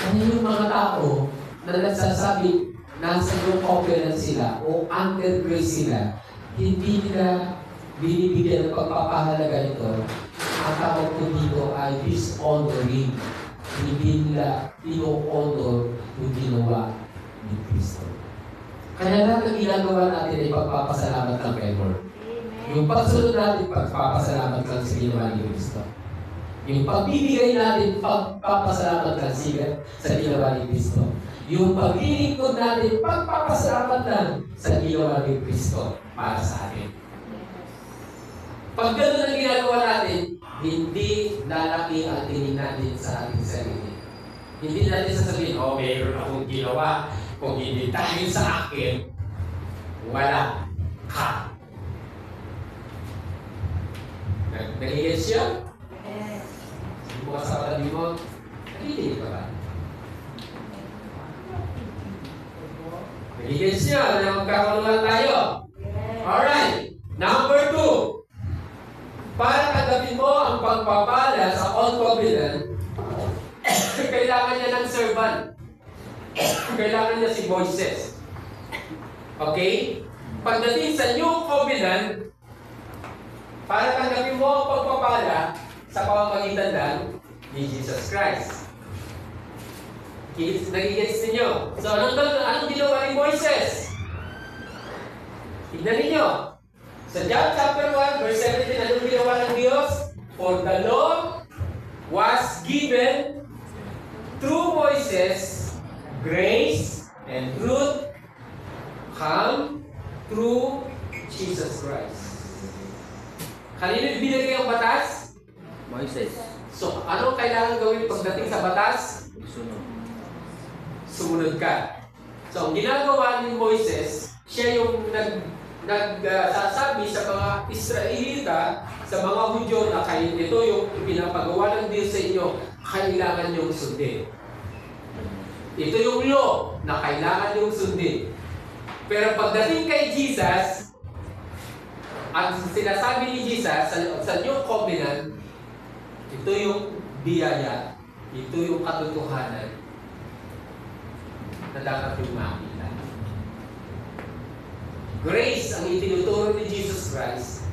S1: Ano yung mga tao na nagsasabi nasa New Covenant sila o under grace sila, hindi nila binibigyan ng pagpapahalaga ito. Ang tawag ko dito ay dishonoring. Hindi nila ino-honor yung ginawa ni Kristo. Kaya lahat ng ginagawa natin ay pagpapasalamat lang kay Lord. Yung pagsunod natin, pagpapasalamat lang sa ginawa ni Kristo. Yung pagbibigay natin, pagpapasalamat lang sa ginawa ni Kristo. Yung paglilingkod natin, pagpapasalamat lang sa ginawa ni Kristo para sa atin. Pag gano'n ang ginagawa natin, hindi lalaki ang tingin natin sa ating sarili. Hindi natin sasabihin, mayroon akong ginawa. Kung hindi dahil sa akin, wala ka. Nag-iis siya?
S2: Yes.
S1: Hindi mo kasama mo, nakikinig ka ba? Nag-iis siya na magkakaroon tayo.
S2: Yes.
S1: Alright, number 2. Para tanggapin mo ang pagpapala sa Old Covenant, kailangan niya ng servant. Kailangan niya si Moises. Okay? Pagdating sa New Covenant, para tanggapin mo ang pagpapala sa pamamagitan lang ni Jesus Christ. Nagigets ninyo? So, anong ginawa ni Moises? Tignan ninyo. Sa John chapter 1, verse 17, anong ginawa ng Diyos? For the law was given through Moses, grace and truth come through Jesus Christ. Kanino binigay ang batas?
S3: Moises.
S1: So, ano kailangan gawin pagdating sa batas?
S3: Sunod.
S1: Sumunod ka. So, ang ginagawa ni Moises, siya yung nagsasabi sa mga Israelita, sa mga Hudyo na kayo, ito yung pinapagawa ng Diyos sa inyo, kailangan yung sundin. Ito yung law na kailangan yung sundin. Pero pagdating kay Jesus, ang sinasabi ni Jesus sa New Covenant, ito yung biyaya, ito yung katotohanan na dapat yung makita. Grace ang itinuturo ni Jesus Christ,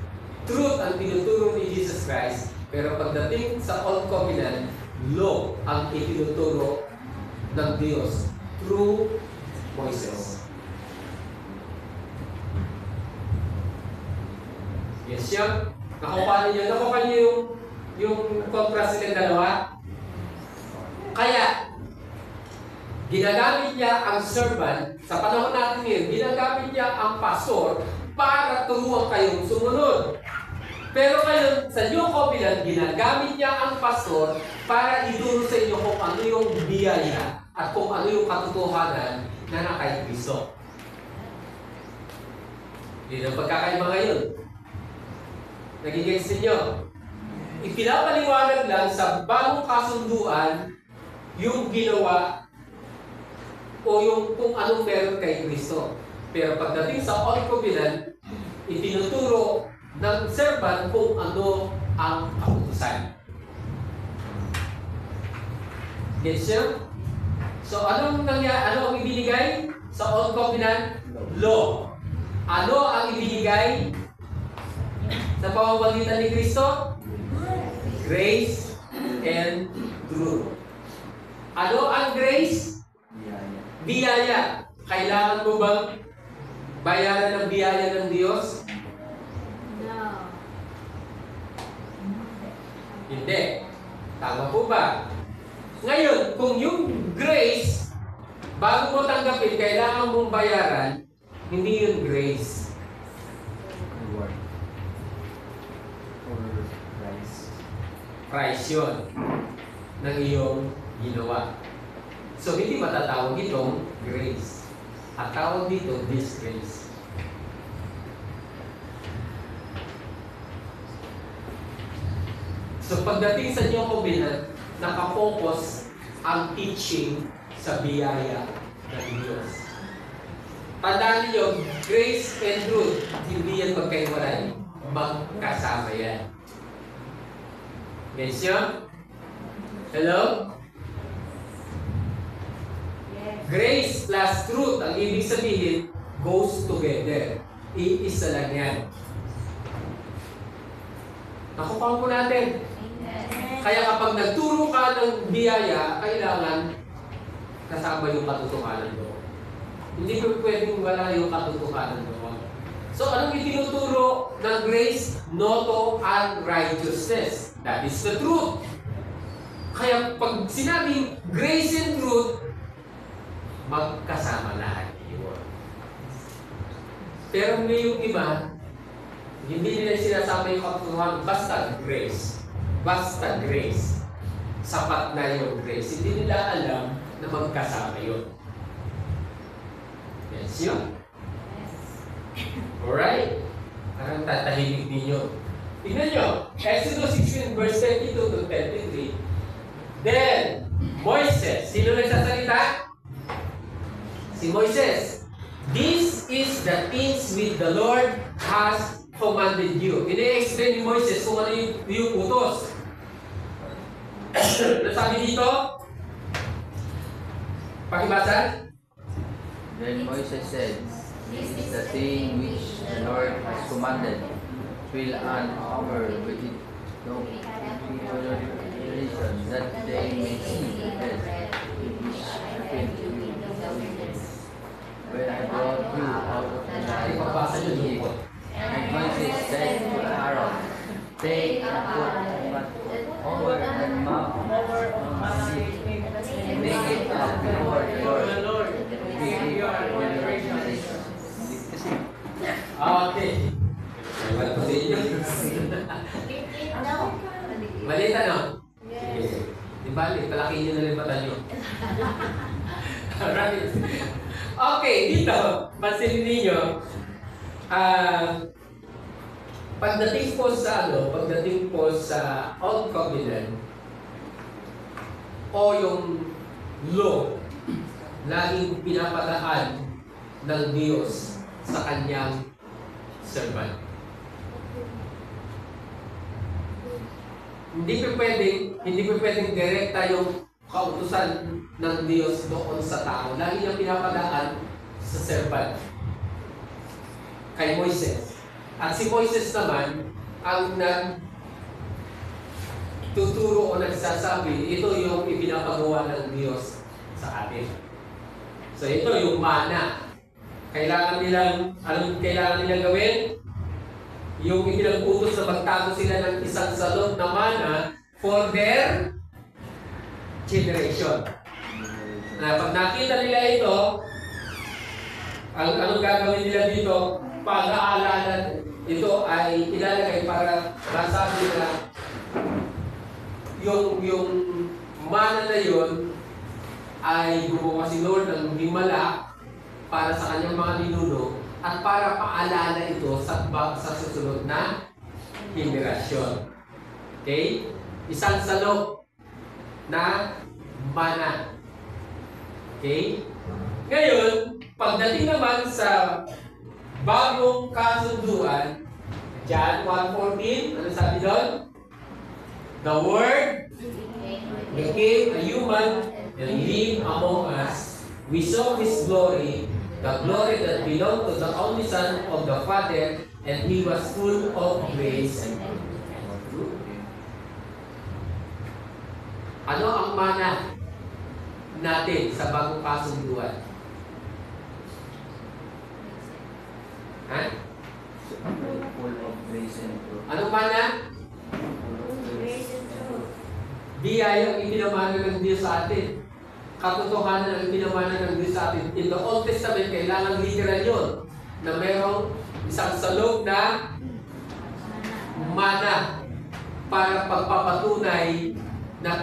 S1: truth ang tinuturo ni Jesus Christ, pero pagdating sa Old Covenant, law ang itinuturo ng Diyos through Moses. Yes, siya. Nakuha niyo yung contrast ng dalawa. Kaya, ginagamit niya ang servant, sa panahon natin ngayon, ginagamit niya ang pastor para turuan kayong sumunod. Pero ngayon, sa New Covenant, ginagamit niya ang pastor para ituro sa inyo kung ano yung biyaya at kung ano yung katotohanan na nakay Kristo. Hindi na pagkakaiba ngayon. Nagigets ninyo? Ipinapaliwanag lang sa bagong kasunduan yung ginawa o yung kung anong meron kay Kristo. Pero pagdating sa Old Covenant, itinuturo ng servant kung ano ang kautusan. Gets nyo? So, anong ibinigay sa Old Covenant? Law. Ano ang ibinigay sa pamamagitan ni Kristo? Grace and truth. Ano ang grace? Biyaya. Kailangan mo bang bayaran ng biyaya ng Diyos?
S2: No.
S1: Hindi. Tama po ba? Ngayon, kung yung grace, bago mo tanggapin, kailangan mong bayaran, hindi yun grace.
S3: Reward. Or price.
S1: Price yun ng iyong ginawa. So, hindi matatawag itong grace. At tawag dito, disgrace. So, pagdating sa New Covenant, nakapokus ang teaching sa biyaya ng Diyos. Tandaan niyo, grace and truth, hindi yan magkaiwalay. Magkasama yan. Gets nyo? Hello?
S2: Yes.
S1: Grace plus truth, ang ibig sabihin, goes together. Iisa lang yan. Nakukuha po natin.
S2: Amen.
S1: Kaya kapag nagturo ka ng biyaya, kailangan kasama yung katotohanan doon. Hindi ko pwedeng wala yung katotohanan doon. So, anong itinuturo ng grace? Noto and righteousness. That is the truth. Kaya pag sinabing grace and truth, magkasama lahat yun. Pero may yung iba, hindi nila sinasama yung katotohanan, basta grace. Basta grace. Sapat na yung grace. Hindi nila alam na magkasama yun. Yes, yun. Alright? Parang tatahimik ninyo. Tignan nyo. Exodus 16 verse 22 to 23. Then, Moises. Sino nagsasalita? Si Moises. This is the things which the Lord has commanded you. Ine-explain ni Moises kung ano yung utos. Nasabi dito? Pakibasa?
S3: Then Moses said, "This is the thing which the Lord has commanded. Will an hour with it no generation that they may see the bread which I fed you in the wilderness, when I brought you out of the land
S1: Ipapasa nyo
S3: of
S1: doon po.
S3: Egypt." And Moses said to Aaron, "Take and put over the mouth of the sea, and make it up before the Lord.
S1: Okay. Ewan ko sa inyo. Maliit ano? Sige. Di bali, palakihin nyo na rin mata nyo. Alright. Okay, dito, pansinin ninyo, pagdating po sa Old Covenant, o yung law, laging pinapataan ng Diyos sa kanyang servant. Hindi pa pwedeng direkta yung kautusan ng Diyos doon sa tao. Lagi niyang pinapadaan sa servant. Kay Moises. At si Moises naman, ang tuturo o nagsasabi, ito yung ipinapagawa ng Diyos sa atin. So ito yung mana. Kailangan nilang gawin? Yung ipinag-utos na magtago sila ng isang salot na mana for their generation. Na pag nakita nila ito, anong gagawin nila dito? Pag-aalalan, ito ay ilalagay para masabi na yung mana na yun ay gumawa si Lord ng himala para sa kanyang mga ninuno at para paalala ito sa susunod na henerasyon. Okay? Isang salop na mana. Okay? Ngayon, pagdating naman sa bagong kasunduan, John 1:14, ano sabi doon? The Word became a human and lived among us. We saw His glory, the glory that belonged to the only Son of the Father, and He was full of grace and truth. Ano ang mana natin sa bagong kasunduan? Ha?
S3: Full of grace and truth.
S1: Ano mana?
S2: Grace and truth.
S1: Biyayang ipinamana ng Diyos sa atin. Katotohanan ang ipinamana ng Diyos sa atin. In the Old Testament, kailangan literal yun na mayroong isang salog na mana para pagpapatunay na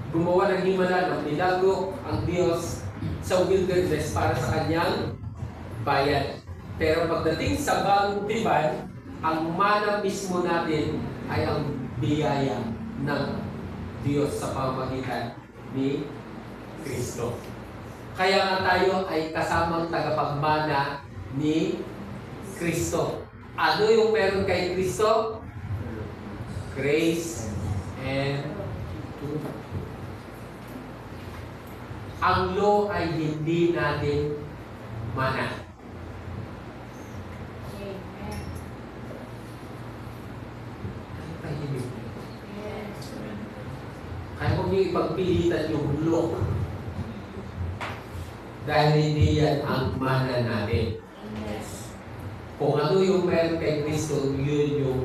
S1: gumawa ng himala ng milagro ang Diyos sa wilderness para sa kanyang bayan. Pero pagdating sa bagong tipan, ang mana mismo natin ay ang biyaya ng Diyos sa pamamagitan ni Kristo. Kaya nga tayo ay kasamang tagapagmana ni Kristo. Ano yung meron kay Kristo? Grace and truth. Ang law ay hindi natin mana.
S2: Amen.
S1: Tahimik.
S2: Yes.
S1: Kaya huwag niyo ipagpilitan yung law. Dahil hindi yan ang mana natin.
S2: Yes.
S1: Kung ano yung meron kay Kristo, yun yung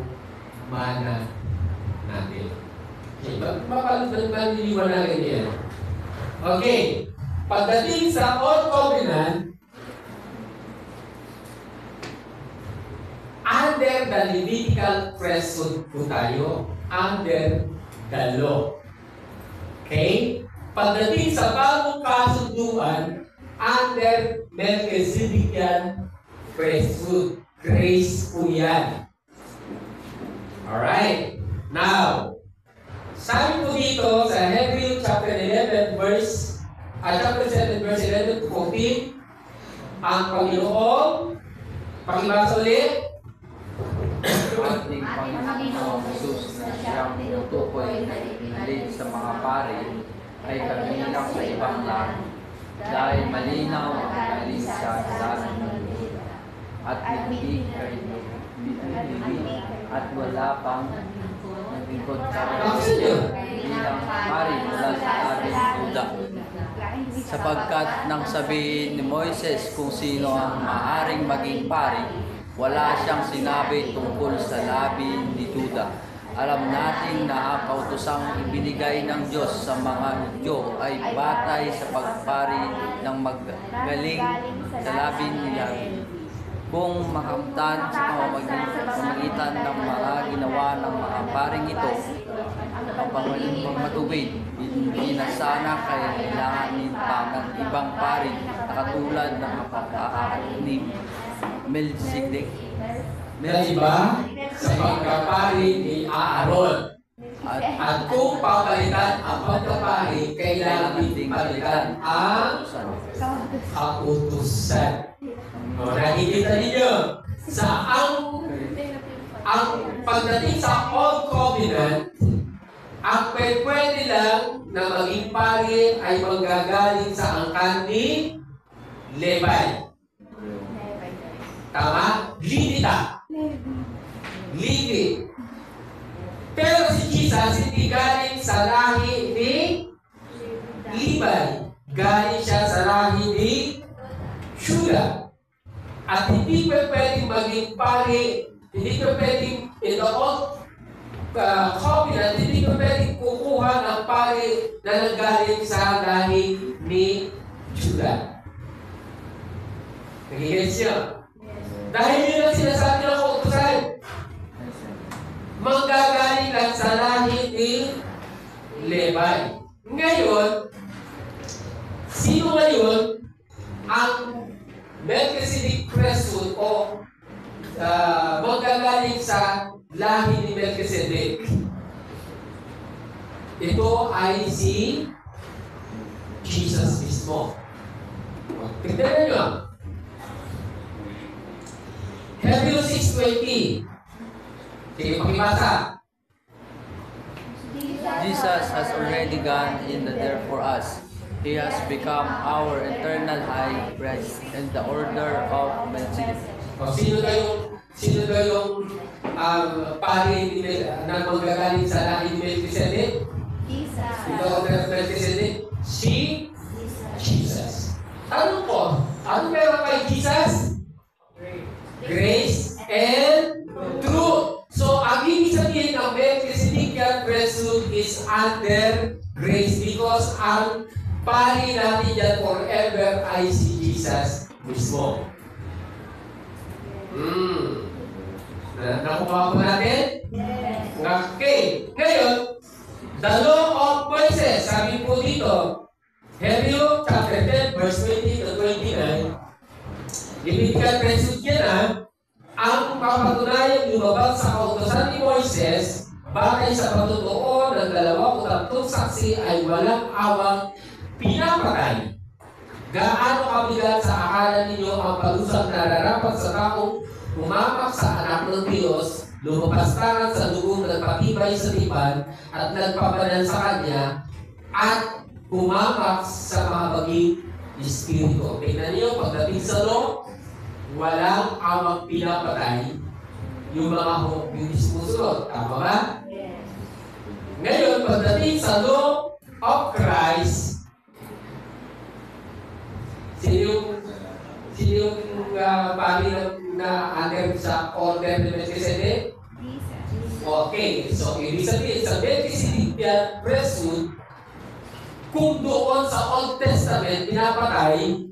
S1: mana natin. Okay, mapaliliwan natin yan. Okay, pagdating sa Old Covenant, under the Levitical priesthood po tayo, under the law. Okay? Pagdating sa bagong kasunduan, under Melchizedekian priesthood, grace po yan. Alright. Now, sabi po dito sa Hebrew chapter 11 chapter 7 verse 11 to 14, ang Panginoon, pakibasa ulit,
S3: Ating Panginoong Jesus na siyang tinutukoy na ipinalit sa mga pari ay kabilang sa ibang lahi, dahil malinaw ang galing siya sa at hindi kay at wala pang naglingkod sa bilang pari mula sa ating Juda. Sapagkat nang sabihin ni Moises kung sino ang maaring maging pari, wala siyang sinabi tungkol sa labi ni Juda. Alam natin na ang kautosang ibinigay ng Diyos sa mga Hudyo ay batay sa pagpari ng magaling sa labi nila. Kung makamtan sa pamamagitan ng mga ginawa ng mga paring ito, ang matuwid, hindi na sana kailanganin pa ng ibang pari na katulad ng ni Melchizedek.
S1: na iba sa pagkapari ni Aaron. At kung papalitan ang pagkapari, kailangan din palitan ang kautusan. O, nakikita ninyo, ang pagdating sa Old Covenant, ang pwede lang na maging pari ay manggagaling sa angkan ni Levi. Tama? Levita. Levi. Pero si Jesus hindi galing sa lahi ni Levi. Galing siya sa lahi ni Judah. At hindi pa pwedeng maging pari, hindi pa pwedeng in the Old Covenant, hindi pa pwedeng kukuha ng pari na nanggaling sa lahi ni Judah. Nagigets siya? Dahil yun ang sinasabi ng kautusan. Manggagaling lang sa lahi ni Levi. Ngayon, sino ngayon ang Melchizedek priesthood o manggagaling sa lahi ni Melchizedek. Ito ay si Jesus mismo. Tignan nyo. Hebrews 6:20. Sige, pakibasa.
S3: Jesus has already gone in the there for us. He has become our eternal high priest in the order of Melchizedek.
S1: O, sino daw yung pari na manggagaling sa lahi ni Melchizedek? Ito ang Melchizedek? Si Jesus. Tanong ko, ano meron kay Jesus? Grace and truth. So, ang ibig sabihin ng Melchizedekian priesthood is under grace because ang pari natin dyan forever ay si Jesus mismo. Nakuha po natin? Okay. Ngayon, the law of Moses, sabi po dito, Hebrew chapter 10, verse 20 to 29, Levitical priesthood yan ang papatunayang lumabag sa kautosan ni Moises batay sa patutuo ng 2 o 3 saksi ay walang awang pinapatay. Gaano kabigat sa akala ninyo ang palusang nararapat sa taong umamak sa anak ng Diyos, lumapastangan sa dugong nagpatibay sa tipan at nagpapanan sa Kanya at umamak sa mahabaging Espiritu. Tingnan niyo, pagdating sa law, walang awang pinapatay yung mga yung sumusunod. Tama ba? Ngayon, pagdating sa law of Christ, sino yung pari na under sa order ni Melchizedek? Okay, so ibig sabihin sa Melchizedekian priesthood, kung doon sa Old Testament pinapatay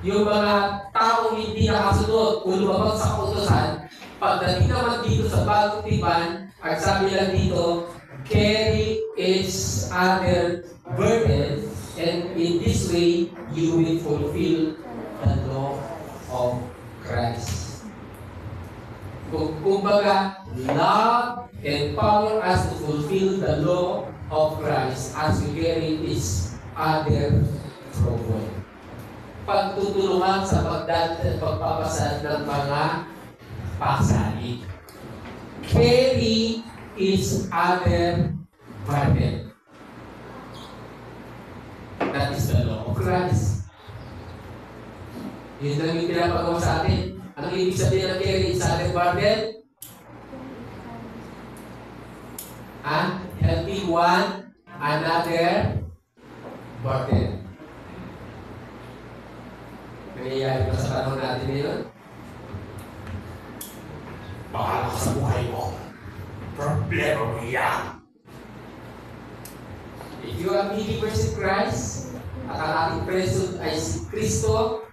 S1: yung mga taong hindi nakasunod o lumabag sa kautosan, pagdating naman dito sa bagong tipan, at sabi lang dito, carry each other burden, and in this way, you will fulfill the law of Christ. Kumbaga, love empower us to fulfill the law of Christ as we carry each other forward. Pagtutulungan sa pagpapasad ng mga pasalit. Carry each other burden. That is the law of Christ. Yun lang yung pinapagawa sa atin. Ang ibig sabihin ng carry each other burden? Helping one another burden. Nangyayari pa sa panahon natin ngayon? Bahala ka sa buhay mo. Problema mo yan. If you are believers in Christ, at ang ating priesthood ay si Kristo,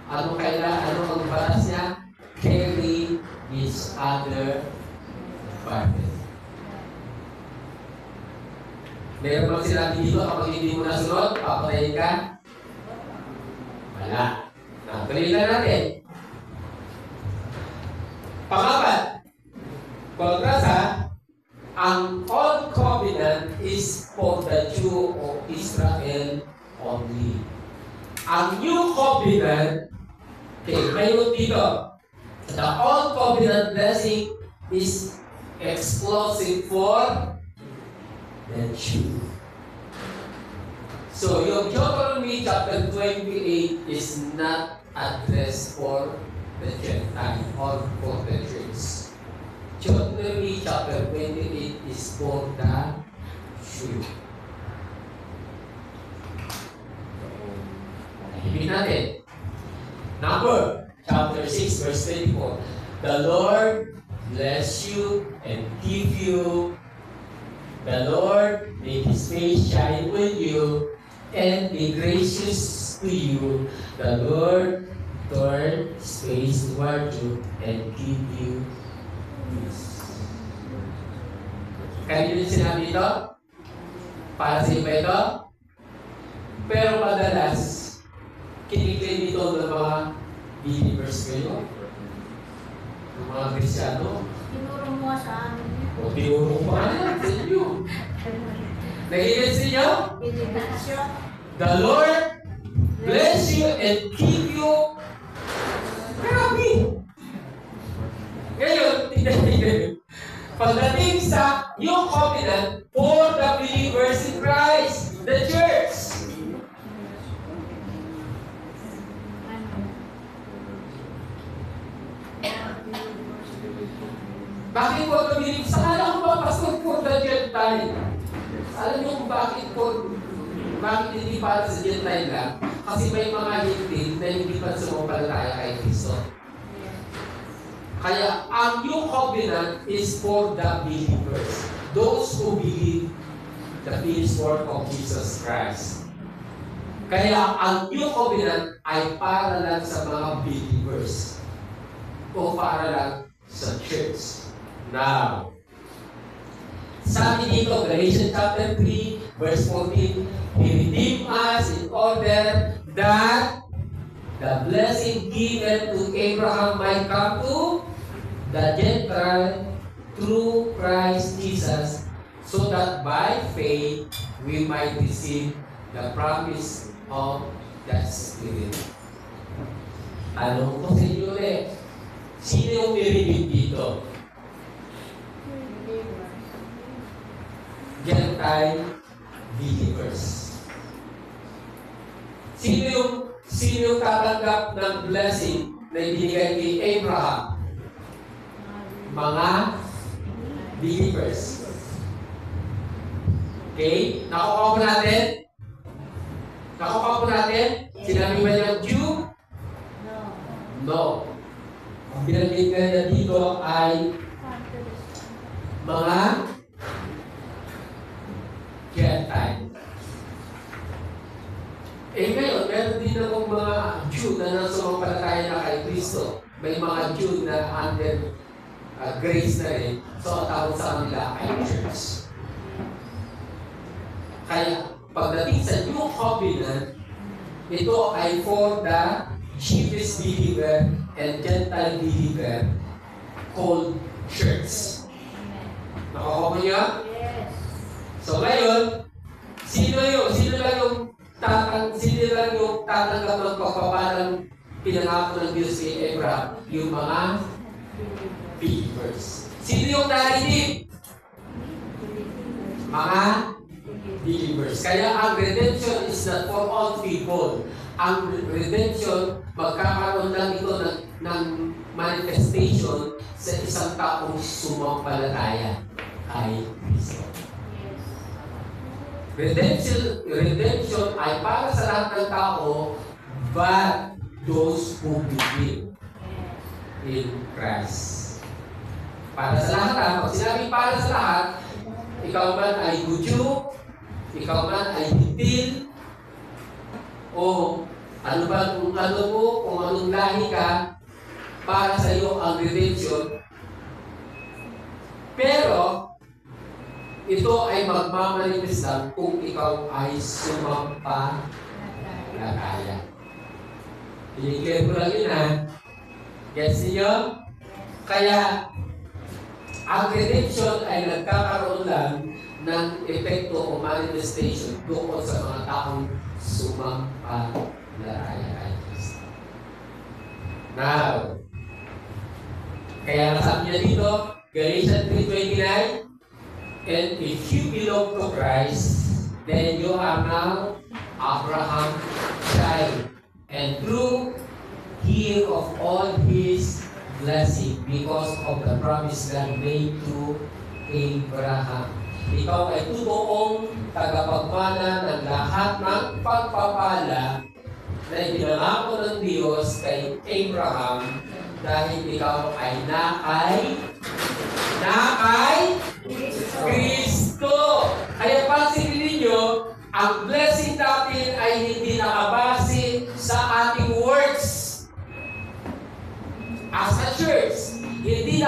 S1: ano ang batas niya? Carry each other burden. Meron bang sinabi dito kapag hindi mo nasunod, papatayin ka? Wala. Tuloy natin. Pangapat, kontrasa, ang Old Covenant is for the Jew of Israel only. Ang New Covenant, mayroon dito, the Old Covenant blessing is exclusive for the Jew. So, yung Deuteronomy chapter 28 is not addressed for the Gentile or for the Jews. Deuteronomy chapter 28 is for the Jew. Ibig natin. Number chapter 6 verse 24. The Lord bless you and give you. The Lord make His face shine on you and be gracious to you. The Lord turn His face toward you and give you peace. Kaya yun yung sinabi ito? Para sa iba ito? Pero madalas, kiniklaim ito ng mga believers kayo. ng mga Kristyano.
S2: Tinuro mo sa amin.
S1: O tinuro ko pa yan sa inyo. Nagigits ninyo?
S2: Benediction.
S1: The Lord bless you and keep you. Grabe! Ngayon, tignan niyo. Pagdating sa yung covenant for the believers in Christ, the church. Bakit for the believers? Akala ko ba, Pastor, for the Gentile? Alam niyo kung bakit hindi para sa Gentile lang? Kasi may mga hindi na hindi pa sumampalataya kay Kristo. Kaya ang new covenant is for the believers. Those who believe the finished work of Jesus Christ. Kaya ang new covenant ay para lang sa mga believers. O para lang sa church. Now, sabi dito, Galatians chapter 3, verse 14, He redeemed us in order that the blessing given to Abraham might come to the Gentile through Christ Jesus, so that by faith we might receive the promise of the Spirit. Tanong ko sa inyo ulit, sino yung niribig dito? Gentile believers. Sino yung tatanggap ng blessing na ibinigay kay Abraham? Mga believers. Okay? Nakuha po natin? Nakuha po natin? Sinabi ba niyang Jew? No. Ang pinagigay na dito ay mga Gentile. Ngayon, meron din akong mga Jew na nasumampalataya na kay Kristo. May mga Jew na under grace na rin. So, ang tawag sa kanila ay church. Kaya, pagdating sa new covenant, ito ay for the Jewish believer and Gentile believer called church. Nakuha mo niya? So ngayon, sino lang yung tatanggap ng pagpapalang pinangako ng Diyos kay Abraham? Yung mga believers. Sino yung narinig? Mga believers. Kaya ang redemption is not for all people. Ang redemption, magkakaroon lang ito ng manifestation sa isang taong sumampalataya kay Kristo. Redemption ay para sa lahat ng tao, but those who believe in Christ. Para sa lahat, pag sinabi para sa lahat, ikaw man ay Hudyo, ikaw man ay Hintil, o ano ba kung ano mo, kung anong lahi ka, para sa iyo ang redemption. Pero, ito ay magmamanifest lang kung ikaw ay sumampalataya. I-declare ko lang yun, ha? Gets niyo? Kaya, ang redemption ay nagkakaroon lang ng epekto o manifestation doon sa mga taong sumampalataya kay Kristo. Now, kaya nasabi niya dito, Galatians 3:29, and if you belong to Christ, then you are now Abraham's child, and through hear of all his blessing because of the promise God made to Abraham. Ikaw ay totoong tagapagmana ng lahat ng pagpapala na ibinangako ng Diyos kay Abraham dahil ikaw ay nakay Kristo. Kaya pansinin ninyo, ang blessing natin ay hindi nakabase sa ating works as a church. Hindi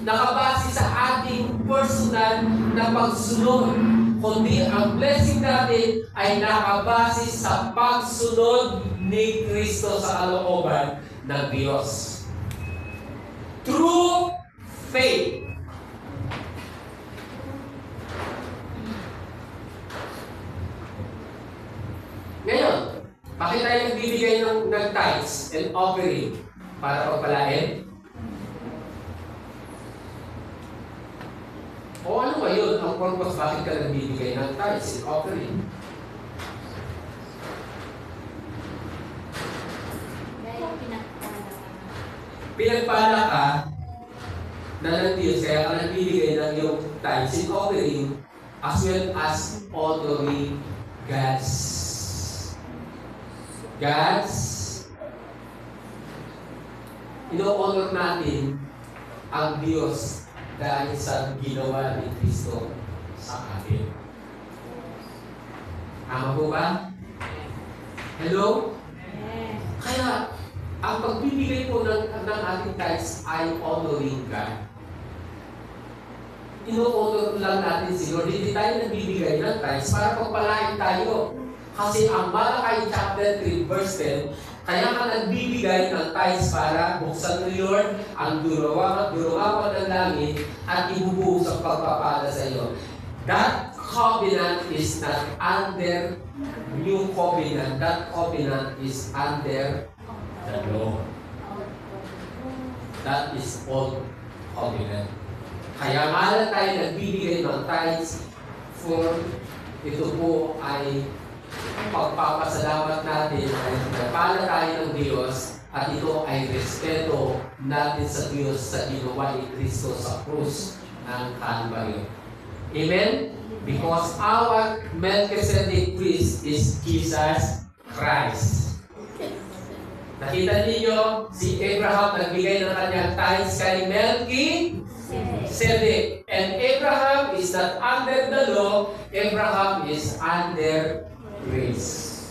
S1: nakabase sa ating personal na pagsunod, kundi ang blessing natin ay nakabase sa pagsunod ni Kristo sa kalooban ng Diyos. True faith. Ngayon, bakit tayo nagbibigay ng tithes and offering para pagpalain? O ano ba yun? Ang purpose, bakit ka nagbibigay ng tithes and offering?
S2: Dahil pinagpala ka.
S1: Pinagpala ka na ng Diyos, kaya ka nagbibigay ng iyong tithes and offering as well as honoring God's ino-honor natin ang Diyos dahil sa ginawa ni Kristo sa atin. Tama po ba? Hello?
S2: Yes.
S1: Kaya, ang pagbibigay po ng ating tithes ay honoring God. Ino-honor lang natin si Lord. Hindi tayo nagbibigay ng tithes para pagpalain tayo. Kasi ang Malakay chapter 3 verse 10, kaya ka nagbibigay ng tithes para buksan ni Lord ang durumawan ng langit at ibubuhos ang pagpapala sa iyo. That covenant is not under new covenant. That covenant is under the law. That is old covenant. Kaya nga lang tayo nagbibigay ng tithes for ito po ay pagpapasalamat natin ay napala tayo ng Diyos at ito ay respeto natin sa Diyos sa ginawa ni Kristo sa krus ng Calvary. Amen? Because our Melchizedek priest is Jesus Christ. Nakita ninyo, si Abraham nagbigay ng kanyang tithes kay Melchizedek. And Abraham is not under the law, Abraham is under grace.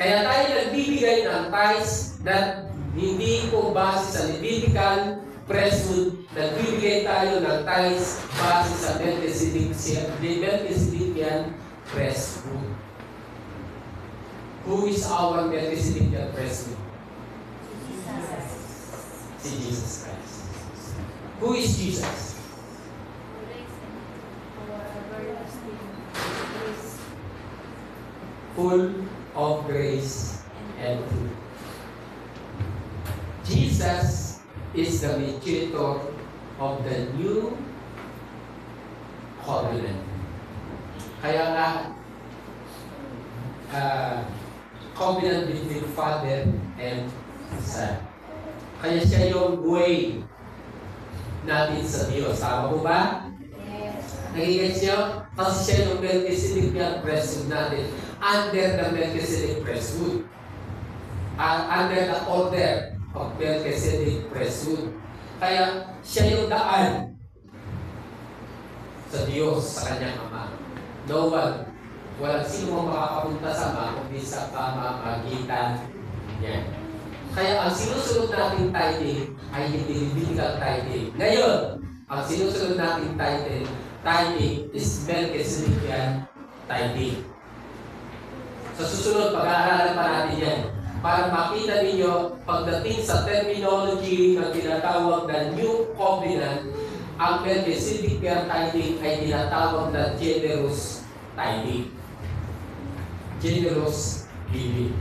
S1: Kaya tayo nagbibigay ng tithes na hindi po base sa Levitical priesthood, nagbibigay tayo ng tithes base sa Melchizedekian priesthood. Who is our Melchizedekian priesthood? Si Jesus Christ. Who is Jesus? Full of grace and truth. Jesus is the mediator of the new covenant. Kaya nga, covenant between Father and Son. Kaya siya yung way natin sa Diyos. Tama po ba?
S2: Yes.
S1: Nagigets nyo? Kasi siya yung Melchizedekian priesthood natin. Under the Melchizedek priesthood. Under the order of Melchizedek priesthood. Kaya siya yung daan sa Diyos, sa kanyang Ama. No one, walang sino mang makakapunta sa Ama kundi sa pamamagitan niya. Kaya ang sinusunod nating tithing ay hindi biblical tithing. Ngayon, ang sinusunod nating tithing is Melchizedekian tithing. Sa susunod, pag-aaralan pa natin yan. Para makita ninyo, pagdating sa terminology na tinatawag na New Covenant, ang Melchizedekian tithing ay tinatawag na generous tithing. Generous giving.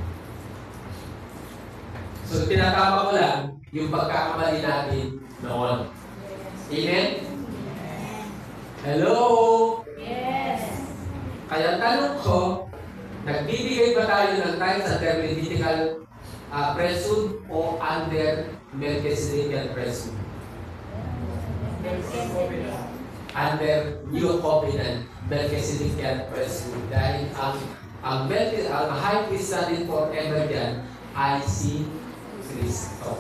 S1: So, tinatama ko lang yung pagkakamali natin noon. Amen? Hello?
S2: Yes.
S1: Kaya tanong ko, nagbibigay ba tayo ng tithes under Levitical priesthood o under Melchizedekian priesthood? Under New Covenant, Melchizedekian priesthood. Dahil ang high priest natin forever yan ay si Kristo.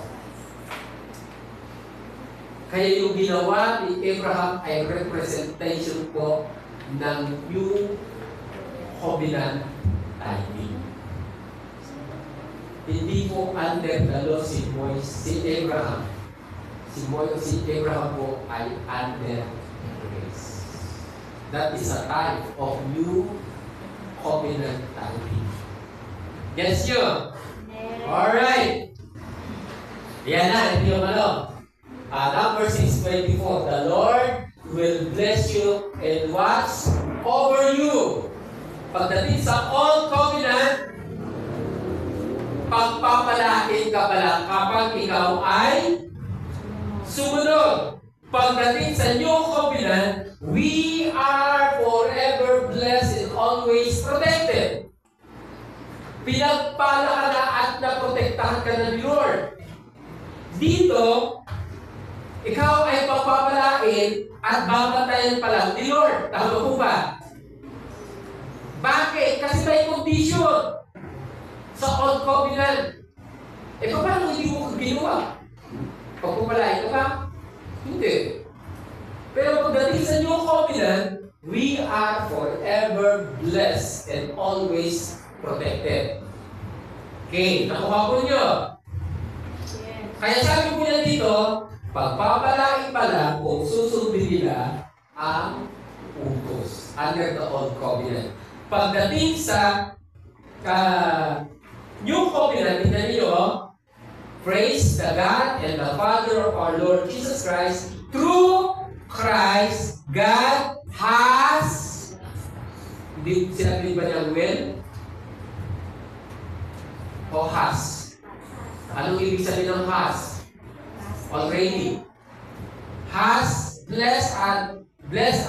S1: Kaya yung ginawa ni Abraham ay representation po ng New Covenant tithing. Hindi po under the law si Abraham. Si Abraham po ay under grace. That is a type of New Covenant tithing. Yes, you?
S2: Yes.
S1: Alright. Yan na, hindi yung ano. Number 6:24, the Lord will bless you and watch over you. Pagdating sa Old Covenant, pagpapalain ka pala kapag ikaw ay sumunod. Pagdating sa New Covenant, we are forever blessed and always protected. Pinagpala ka na at naprotektahan ka na ni Lord. Dito, ikaw ay pagpapalain at babatayan pa lang ni Lord. Tama po ba? Bakit? Kasi may condition sa Old Covenant. Paano hindi mo ginawa? Pagpapalain ka ba? Hindi. Pero pagdating sa New Covenant, we are forever blessed and always protected. Okay, nakuha po nyo. Kaya sabi po niya dito, pagpapalain pala kung susundin nila ang utos under the Old Covenant. Pagdating sa New Covenant, tingnan niyo, praise the God and the Father of our Lord Jesus Christ. Through Christ, God has, hindi sinabi ba niya will? O has? Anong ibig sabihin ng has? Already. Has blessed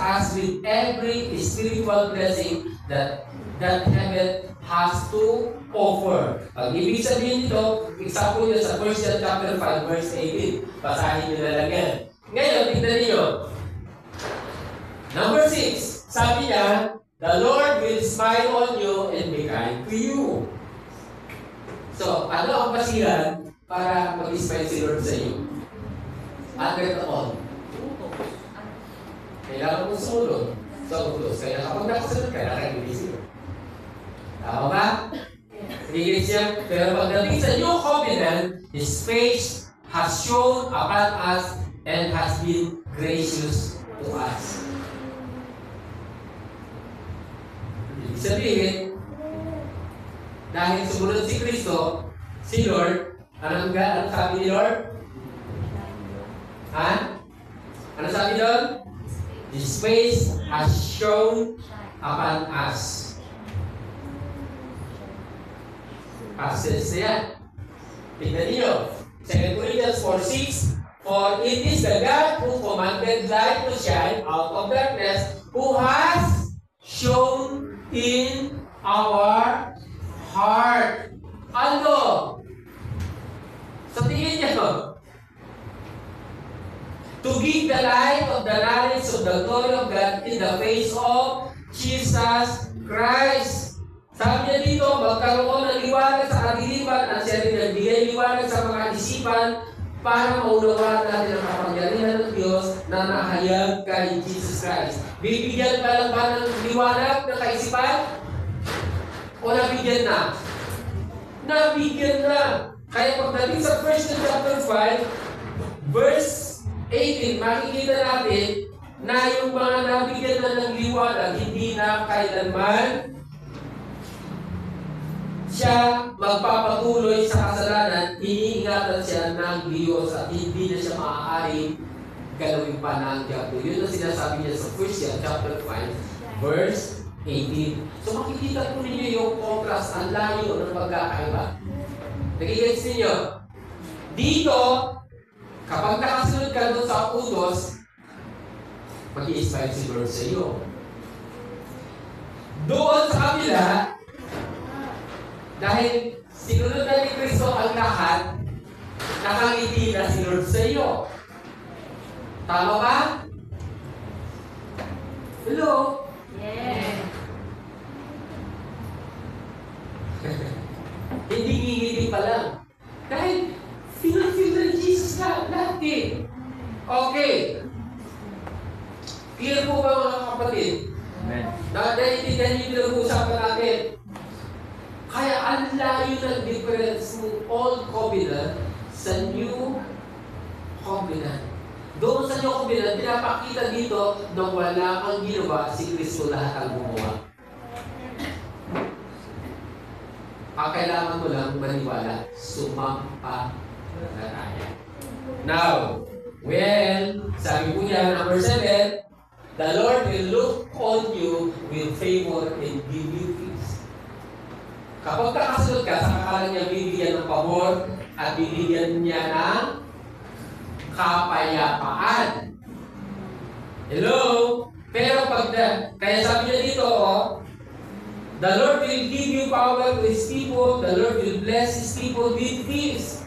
S1: us with every spiritual blessing that heaven has to offer. Ang ibig sabihin nito, example nyo sa 1 John chapter 5, verse 18. Basahin nyo na lang yan. Ngayon, tignan niyo. Number 6, sabi niya, the Lord will smile on you and be kind to you. So, ano ang basihan para mag-smile si Lord sa iyo? Under the all. Kailangan mong sumunod sa utos. Kaya kapag nakasunod ka, nakakibisi mo. Tama ba? Higit siya. Pero pagdating sa New Covenant, His face has shown upon us and has been gracious to us. Ibig sabihin, dahil sumunod si Kristo, si Lord, anong sabi ni Lord? Ha? Ano sabi doon? His face has shown upon us. Access na yan. Tignan niyo. 2 Corinthians 4:6, for it is the God who commanded light to shine out of darkness, who has shown in our heart. Ano? Sa tingin niyo, to give the light of the knowledge of the glory of God in the face of Jesus Christ. Sabi niya dito, magkaroon ng liwanag sa kadiliman at siya rin nagbigay liwanag sa mga isipan para maunawaan natin ang kapangyarihan ng Diyos na nahayag kay Jesus Christ. Bibigyan pa lang ba ng liwanag ng kaisipan? O nabigyan na? Nabigyan na! Kaya pagdating sa 1 John chapter 5, verse 18, makikita natin na yung mga nabigyan na ng liwanag, hindi na kailanman siya magpapatuloy sa kasalanan, iniingatan siya ng Diyos at hindi na siya maaaring galawin pa ng diablo. Yun ang sinasabi niya sa 1 John chapter 5, verse 18. So makikita po ninyo yung contrast, ang layo ng pagkakaiba. Nagigets ninyo? Dito, kapag nakasunod ka doon sa utos, mag-i-inspire si Lord sa iyo. Doon sa kabila, dahil sinunod na ni Kristo ang lahat, nakangiti na si Lord sa iyo. Tama ba? Hello?
S2: Yes.
S1: Hindi ngingiti pa lang. Dahil feel na ni Jesus lahat eh. Okay. Clear po ba mga kapatid?
S3: Amen.
S1: Naiintindihan niyo yung pinag-uusapan natin. Kaya ang layo ng difference ng Old Covenant sa New Covenant. Doon sa New Covenant, pinapakita dito na wala ang ginawa, si Kristo lahat ang gumawa. Ang kailangan mo lang maniwala, sumampalataya. Now, Well, sabi po niya, number 7, the Lord will look on you with favor and give you peace. Kapag nakasunod ka, sa kakalan niya bibigyan ng pabor at bibigyan niya ng kapayapaan. Hello? Pero kaya sabi niya dito, the Lord will give you power to His people, the Lord will bless His people with peace.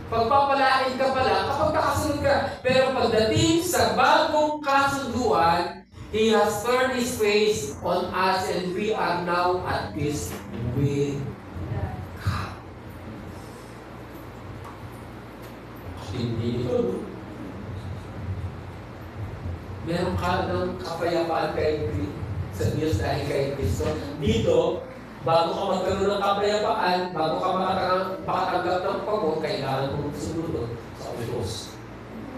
S1: Pagpapalain ka pala kapag nakasunod ka. Pero pagdating sa bagong kasunduan, He has turned His face on us and we are now at peace with God. Hindi ito. Meron ka ng kapayapaan sa Diyos dahil kay Kristo. Dito, bago ka magkaroon ng kapayapaan, bago ka makatanggap ng pagod, kailangan mo sumunod sa Diyos.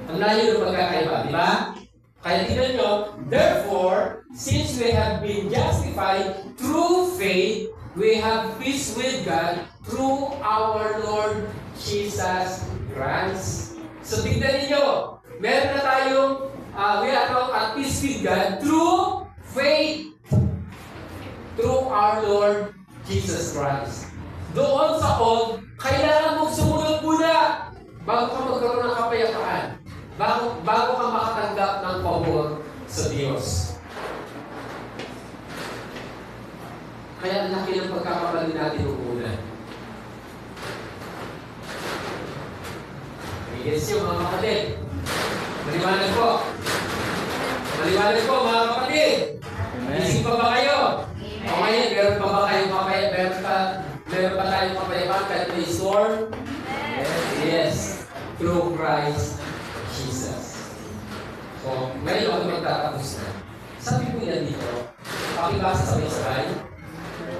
S1: Ang layo ng pagkakaiba, di ba? Kaya tignan nyo, therefore, since we have been justified through faith, we have peace with God through our Lord Jesus Christ. So tignan ninyo, meron na tayong, we are now at peace with God through faith. Through our Lord Jesus Christ. Doon sa old, kailangan mong sumunod muna bago ka magkaroon ng kapayapaan. Bago ka makatanggap ng pabor sa Diyos. Kaya ang laki ng pagkakamali natin noong una. Yes yun mga kapatid. Maliwanag po. Maliwanag po mga kapatid. Isip pa ba kayo? O ngayon, meron pa ba kayong meron pa tayong kapayapaan kahit may storm? Yes. Through Christ Jesus. So, ngayon ako magtatapos na. Sabi ko yan dito, pakibasa sabay-sabay.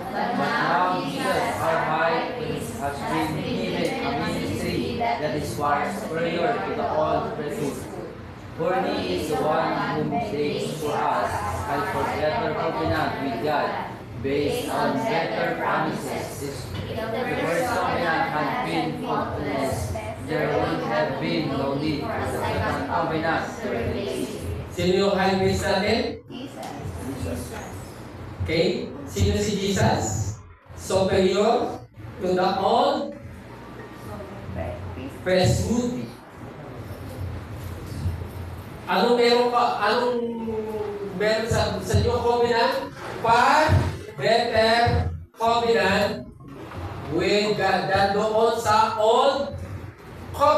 S3: But now Jesus, our high priest, has been given a ministry that is far superior to the old priesthood. For He is the one whom saves for us and for better covenant with God, based on better promises. If the first covenant had been faultless, there would have been no need for the second covenant to replace it.
S1: Sino yung high priest natin?
S3: Jesus.
S1: Okay? Sino si Jesus? Superior to the old priesthood. Anong meron sa new covenant? Far better covenant with God than doon sa old covenant.